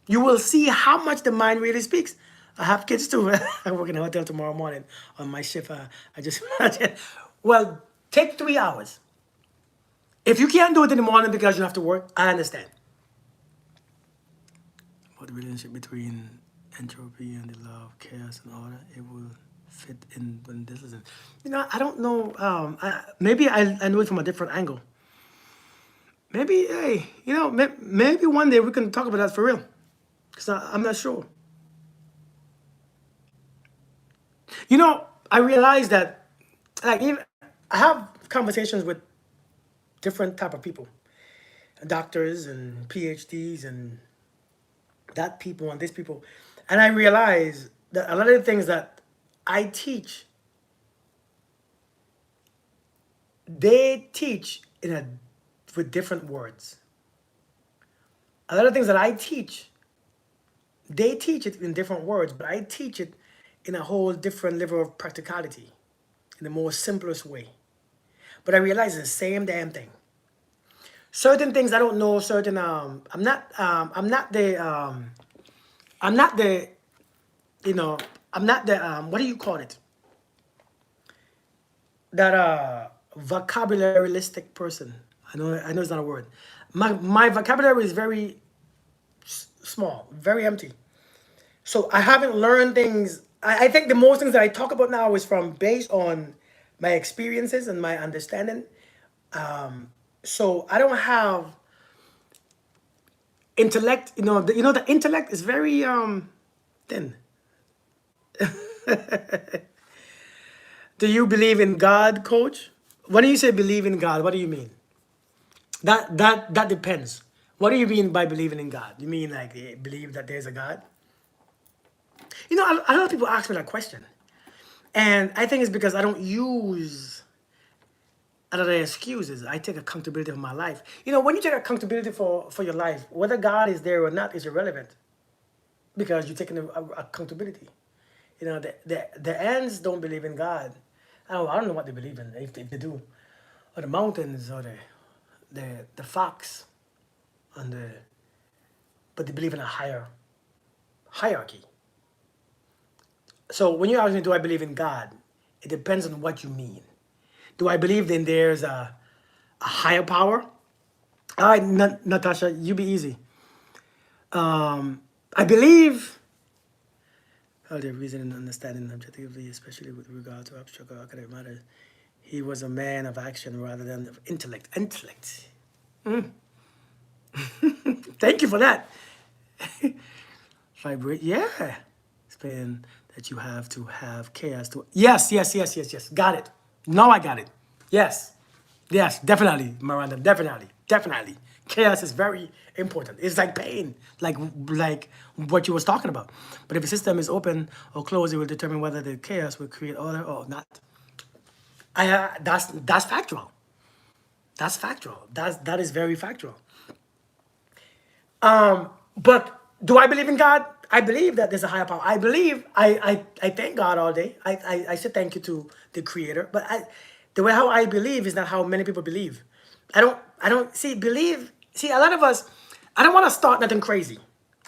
You will see how much the mind really speaks. I have kids too. I work in a hotel tomorrow morning on my shift. I just imagine. Well, take 3 hours. If you can't do it in the morning because you have to work, I understand. What the relationship between entropy and the law of chaos and order, it will fit in when this is. I don't know. Maybe I know it from a different angle. Maybe, hey, maybe one day we can talk about that for real. Because I'm not sure. I realize that, like, even I have conversations with different type of people, doctors and PhDs and that people and this people, and I realize that a lot of the things that I teach, they teach with different words. A lot of things that I teach, they teach it in different words, but I teach it in a whole different level of practicality, in the most simplest way. But I realize it's the same damn thing. Certain things I don't know. I'm not the what do you call it? That vocabularistic person. I know it's not a word. My vocabulary is very small, very empty. So I haven't learned things. I think the most things that I talk about now is from based on my experiences and my understanding. So I don't have intellect. The intellect is very thin. Do you believe in God, Coach? When you say believe in God, what do you mean? That depends. What do you mean by believing in God? You mean like believe that there's a God? A lot of people ask me that question, and I think it's because I don't use Another excuse is I take accountability of my life. You know, when you take accountability for your life, whether God is there or not is irrelevant because you're taking accountability. You know, the ants don't believe in God. I don't know what they believe in, if they do. Or the mountains, or the fox, and but they believe in a higher hierarchy. So when you ask me, do I believe in God? It depends on what you mean. Do I believe then there's a higher power? All right, Natasha, you be easy. I believe the reason and understanding objectively, especially with regard to abstract or academic matters. He was a man of action rather than of intellect. Intellect. Thank you for that. Vibrate. Yeah. Explain that you have to have chaos to. Yes, yes, yes, yes, yes. Got it. Now I got it. Yes. Yes, definitely, Miranda. Definitely. Definitely. Chaos is very important. It's like pain, like what you was talking about. But if the system is open or closed, it will determine whether the chaos will create order or not. That's factual. That's factual. That is very factual. But do I believe in God? I believe that there's a higher power. I believe I thank God all day. I say thank you to the Creator. But the way how I believe is not how many people believe. I don't see believe. See, a lot of us. I don't want to start nothing crazy,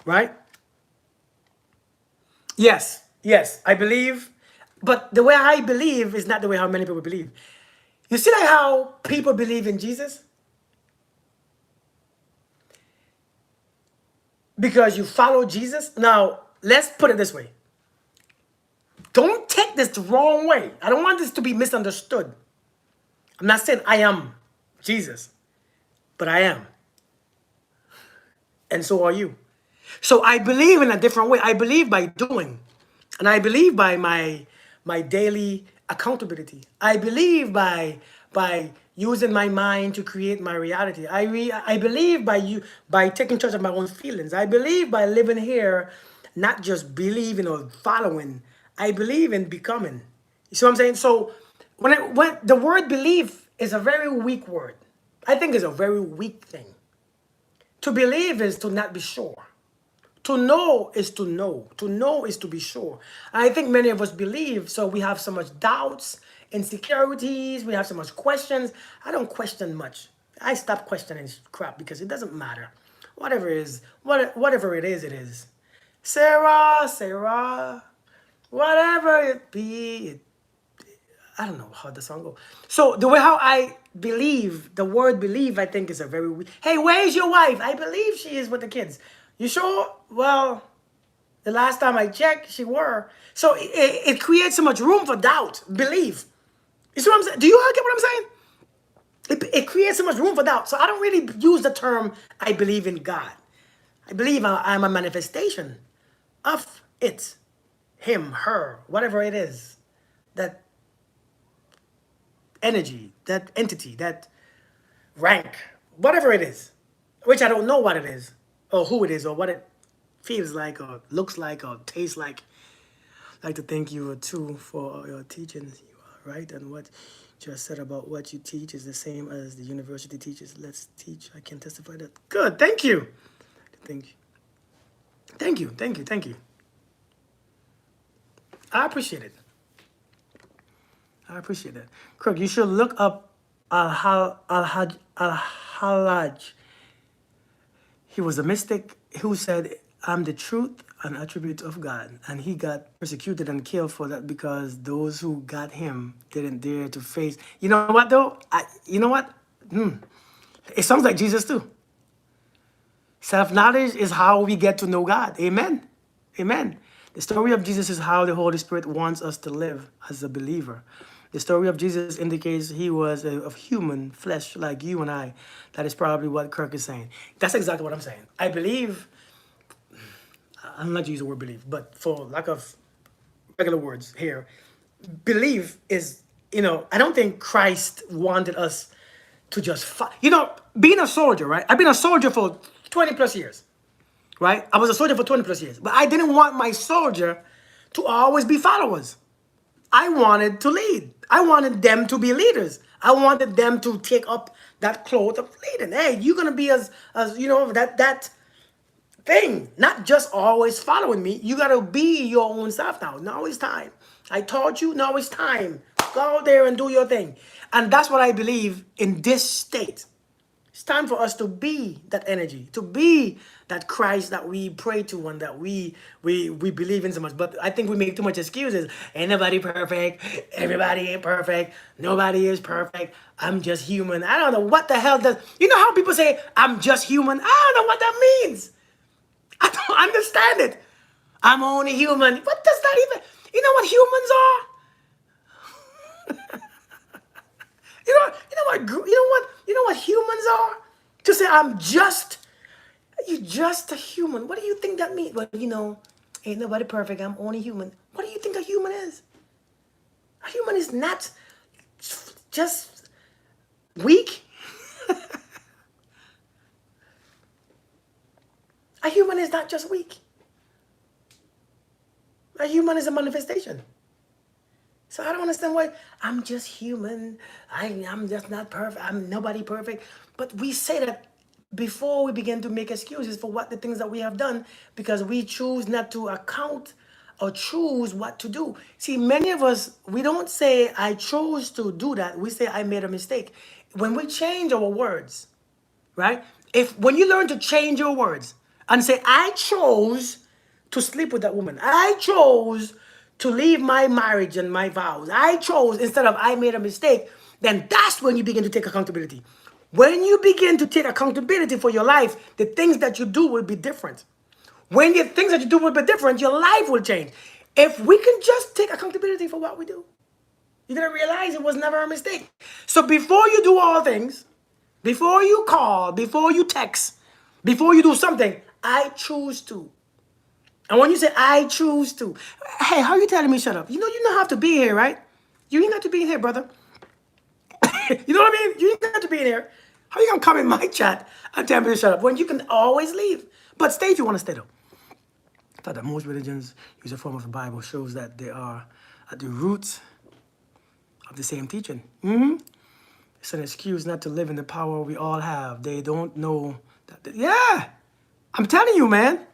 right? Yes, yes, I believe. But the way I believe is not the way how many people believe. You see like how people believe in Jesus? Because you follow Jesus. Now, let's put it this way. Don't take this the wrong way. I don't want this to be misunderstood. I'm not saying I am Jesus, but I am. And so are you. So I believe in a different way. I believe by doing. And I believe by my daily accountability. I believe by using my mind to create my reality. I believe by taking charge of my own feelings. I believe by living here, not just believing or following. I believe in becoming. You see what I'm saying? So when the word belief is a very weak word. I think it's a very weak thing. To believe is to not be sure. To know is to know. To know is to be sure. I think many of us believe, so we have so much doubts, insecurities, we have so much questions. I don't question much. I stop questioning crap because it doesn't matter. Whatever it is, whatever it is, it is. Sarah, whatever it be, I don't know how the song goes. So the way how I believe, the word believe, I think is a very weak. Hey, where's your wife? I believe she is with the kids. You sure? Well, the last time I checked, she were. So it creates so much room for doubt, believe. You see what I'm saying? Do you get what I'm saying? It creates so much room for doubt. So I don't really use the term I believe in God. I believe I'm a manifestation of it, him, her, whatever it is. That energy, that entity, that rank, whatever it is, which I don't know what it is, or who it is, or what it feels like, or looks like, or tastes like. I'd like to thank you too for your teachings. You are right, and what you just said about what you teach is the same as the university teaches. Let's teach. I can testify that. Good. Thank you. Thank you. Thank you. Thank you. Thank you. I appreciate it. I appreciate that. Kirk, you should look up Al-Halaj. He was a mystic who said, I'm the truth and attribute of God. And he got persecuted and killed for that because those who got him didn't dare to face. You know what, though? You know what? It sounds like Jesus, too. Self-knowledge is how we get to know God. Amen. Amen. The story of Jesus is how the Holy Spirit wants us to live as a believer. The story of Jesus indicates he was of human flesh like you and I. That is probably what Kirk is saying. That's exactly what I'm saying. I believe, I'm not using the word believe, but for lack of regular words here, believe is, I don't think Christ wanted us to just fight. Being a soldier, right? I've been a soldier for 20 plus years, right? I was a soldier for 20 plus years, but I didn't want my soldier to always be followers. I wanted to lead. I wanted them to be leaders. I wanted them to take up that cloth of leading. Hey, you're gonna be as you know that thing, not just always following me. You gotta be your own self now. Now it's time. I taught you. Now it's time. Go out there and do your thing. And that's what I believe in this state. It's time for us to be that energy, to be that Christ that we pray to and that we believe in so much. But I think we make too much excuses. Ain't nobody perfect. Everybody ain't perfect. Nobody is perfect. I'm just human. I don't know what the hell does. You know how people say I'm just human? I don't know what that means. I don't understand it. I'm only human. What does that even? You know what humans are? You know what humans are? To say I'm just, you just a human. What do you think that means? Well, ain't nobody perfect. I'm only human. What do you think a human is? A human is not just weak. A human is not just weak. A human is a manifestation. So I don't understand why I'm just human. I'm just not perfect. I'm nobody perfect. But we say that before we begin to make excuses for what the things that we have done because we choose not to account or choose what to do. See, many of us, we don't say, I chose to do that. We say, I made a mistake. When we change our words, right? When you learn to change your words and say, I chose to sleep with that woman. I chose to leave my marriage and my vows. I chose instead of I made a mistake, then that's when you begin to take accountability. When you begin to take accountability for your life, the things that you do will be different. When the things that you do will be different, your life will change. If we can just take accountability for what we do, you're going to realize it was never a mistake. So before you do all things, before you call, before you text, before you do something, I choose to. And when you say, I choose to, hey, how are you telling me shut up? You don't have to be here, right? You ain't got to be in here, brother. You know what I mean? You ain't got to be in here. How you going to come in my chat and tell me to shut up when you can always leave? But stay if you want to stay, though. I thought that most religions use a form of the Bible shows that they are at the roots of the same teaching. It's an excuse not to live in the power we all have. They don't know that. Yeah, I'm telling you, man.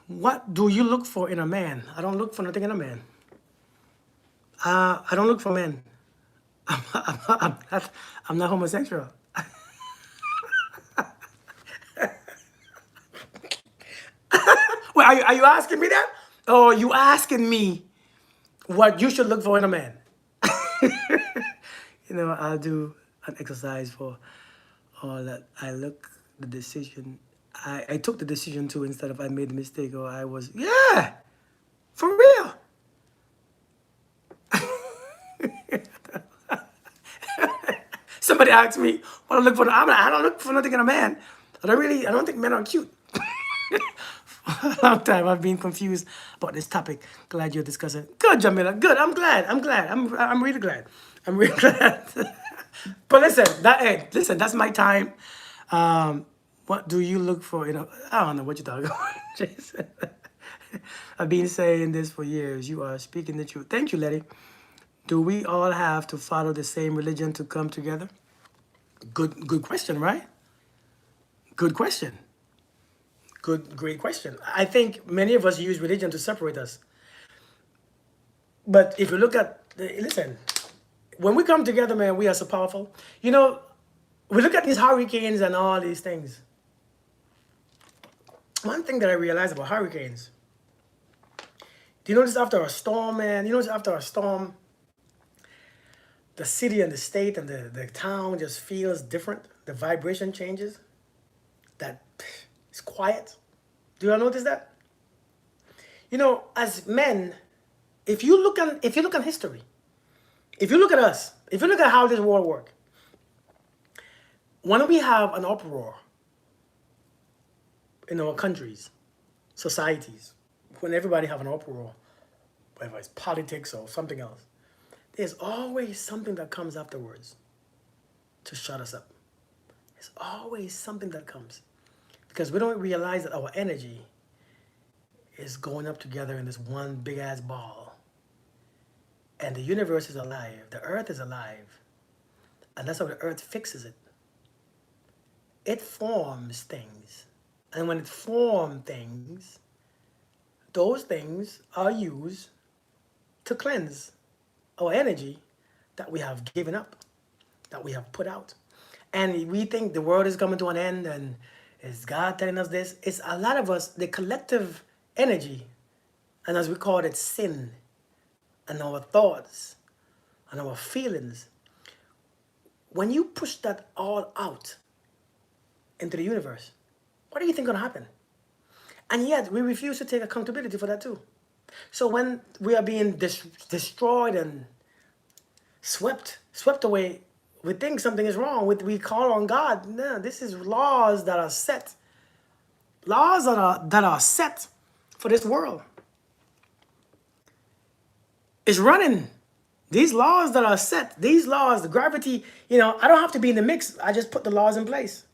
What do you look for in a man? I don't look for nothing in a man. I don't look for men. I'm not homosexual. Well, are you asking me that? Or are you asking me what you should look for in a man? I'll do an exercise for all that. The decision. I took the decision to instead of I made the mistake or I was, yeah, for real. Somebody asked me what I look for. I don't look for nothing in a man. I don't think men are cute. For a long time I've been confused about this topic. Glad you're discussing. Good, Jamila. Good. I'm glad. I'm really glad. I'm really glad. But listen, that's my time. What do you look for? I don't know what you're talking about, Jason. I've been saying this for years. You are speaking the truth. Thank you, Letty. Do we all have to follow the same religion to come together? Good question, right? Good question. Great question. I think many of us use religion to separate us. But if you look listen, when we come together, man, we are so powerful. We look at these hurricanes and all these things. One thing that I realized about hurricanes, do you notice after a storm, man, the city and the state and the town just feels different. The vibration changes. That it's quiet. Do you all notice that? As men, if you look at history, if you look at us, if you look at how this world works, when we have an uproar in our countries, societies, when everybody have an uproar, whether it's politics or something else, there's always something that comes afterwards to shut us up. There's always something that comes because we don't realize that our energy is going up together in this one big ass ball. And the universe is alive. The earth is alive. And that's how the earth fixes it. It forms things. And when it forms things, those things are used to cleanse our energy that we have given up, that we have put out. And we think the world is coming to an end and is God telling us this? It's a lot of us, the collective energy, and as we call it, sin, and our thoughts, and our feelings. When you push that all out into the universe, what do you think gonna happen? And yet we refuse to take accountability for that too. So when we are being destroyed and swept away, we think something is wrong. We call on God. No, this is laws that are set. Laws that are set for this world. It's running. These laws that are set, these laws, the gravity, I don't have to be in the mix. I just put the laws in place.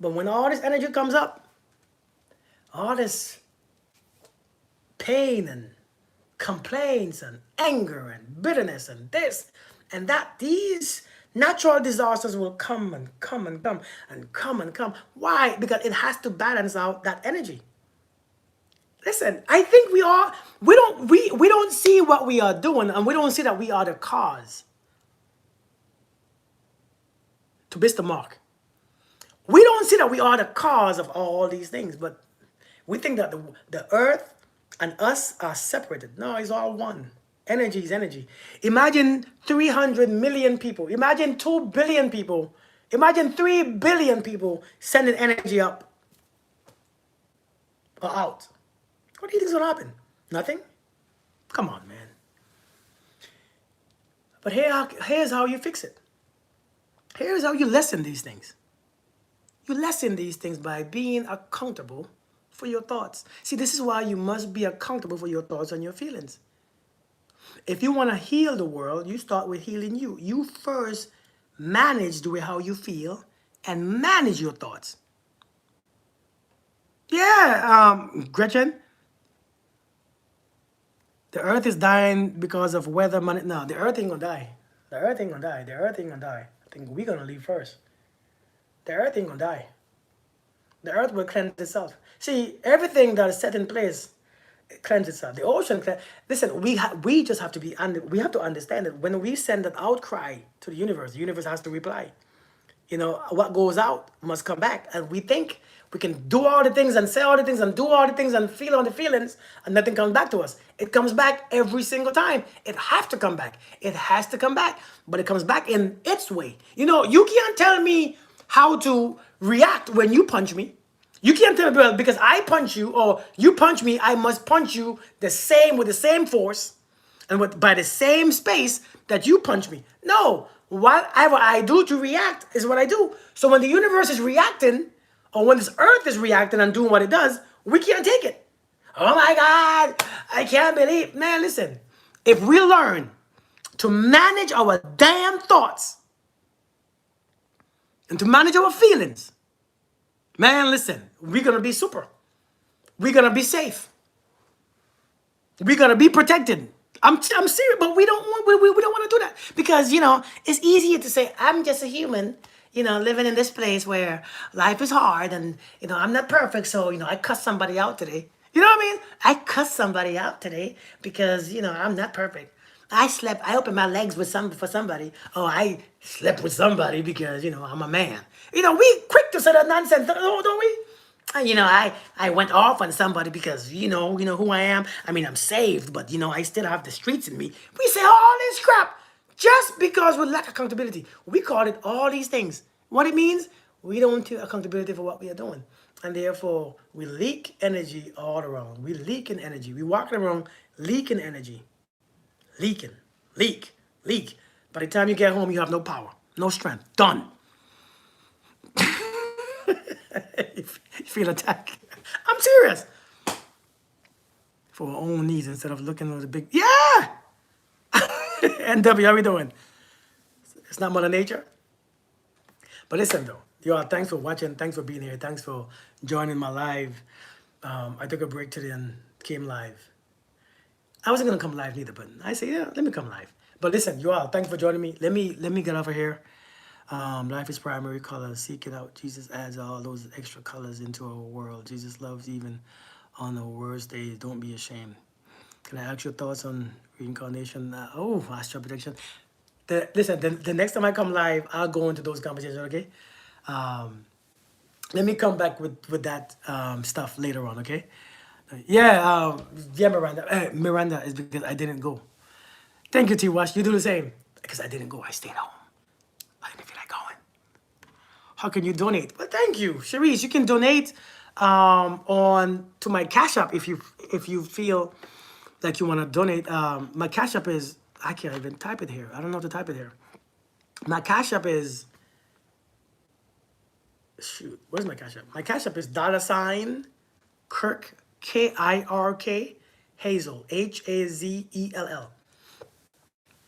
But when all this energy comes up, all this pain and complaints and anger and bitterness and this and that, these natural disasters will come and come and come and come and come. Why? Because it has to balance out that energy. Listen, I think we don't see what we are doing, and we don't see that we are the cause. To miss the mark. We don't see that we are the cause of all these things, but we think that the earth and us are separated. No, it's all one. Energy is energy. Imagine 300 million people. Imagine 2 billion people. Imagine 3 billion people sending energy up or out. What do you think is going to happen? Nothing? Come on, man. But here's how you fix it. Here's how you lessen these things. You lessen these things by being accountable for your thoughts. See, this is why you must be accountable for your thoughts and your feelings. If you want to heal the world, you start with healing you. You first manage the way how you feel and manage your thoughts. Yeah, Gretchen, the earth is dying because of weather. No, the earth ain't gonna die. The earth ain't gonna die. The earth ain't gonna die. I think we're gonna leave first. The earth ain't gonna die. The earth will cleanse itself. See, everything that is set in place cleanse itself. The ocean, listen, we just have to we have to understand that when we send an outcry to the universe has to reply. What goes out must come back. And we think we can do all the things and say all the things and do all the things and feel all the feelings and nothing comes back to us. It comes back every single time. It has to come back. It has to come back. But it comes back in its way. You can't tell me how to react when you punch me. You can't tell me, well, because I punch you or you punch me, I must punch you with the same force and by the same space that you punch me. No, whatever I do to react is what I do. So when the universe is reacting, or when this earth is reacting and doing what it does, we can't take it. Oh my God, I can't believe. Man, listen, if we learn to manage our damn thoughts and to manage our feelings, man, listen, we're going to be super. We're going to be safe. We're going to be protected. I'm serious, but we don't want to do that because, it's easier to say, I'm just a human, living in this place where life is hard and, I'm not perfect. So, I cussed somebody out today. You know what I mean? I cussed somebody out today because, I'm not perfect. I opened my legs for somebody. Oh, I slept with somebody because, I'm a man. We quick to say that nonsense, don't we? I went off on somebody because, you know who I am. I mean, I'm saved, but, I still have the streets in me. We say all this crap just because we lack accountability. We call it all these things. What it means, we don't take accountability for what we are doing. And therefore, we leak energy all around. We leak in energy. We walking around leaking energy. Leaking. Leak. By the time you get home, you have no power, no strength. Done. You feel attacked. I'm serious. For our own needs instead of looking at the big. Yeah! NW, how we doing? It's not Mother Nature. But listen, though. Y'all, thanks for watching. Thanks for being here. Thanks for joining my live. I took a break today and came live. I wasn't gonna come live neither, but I say, yeah, let me come live. But listen, you all, thanks for joining me. Let me get over here. Life is primary color. Seek it out. Jesus adds all those extra colors into our world. Jesus loves even on the worst days. Don't be ashamed. Can I ask your thoughts on reincarnation? Astral projection. The next time I come live, I'll go into those conversations, okay? Um, Let me come back with that stuff later on, okay? Yeah, Miranda. Miranda is because I didn't go. Thank you, T. Wash. You do the same. Because I didn't go. I stayed home. I didn't feel like going. How can you donate? Well, thank you, Cherise. You can donate on to my Cash App if you feel like you want to donate. My Cash App is, I can't even type it here. I don't know how to type it here. My Cash App is, shoot, where's my Cash App? My Cash App is $ Kirk, Kirk, Hazel, Hazell.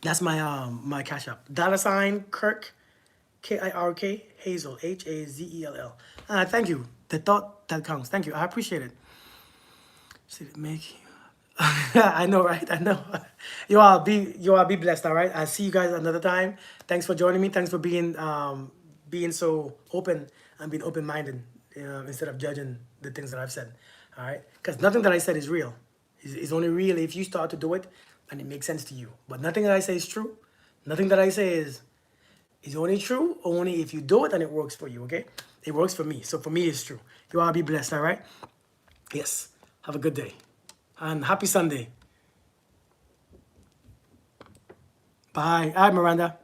That's my Cash App. $ Kirk, Kirk, Hazel, Hazell. Thank you. The thought that counts. Thank you. I appreciate it. Should it make you? I know, right? I know. You all be blessed, all right? I'll see you guys another time. Thanks for joining me. Thanks for being so open and being open-minded instead of judging the things that I've said. All right? Because nothing that I said is real. It's only real if you start to do it and it makes sense to you. But nothing that I say is true. Nothing that I say is only true only if you do it and it works for you, okay? It works for me. So for me, it's true. You all be blessed, all right? Yes. Have a good day. And happy Sunday. Bye. All right, Miranda.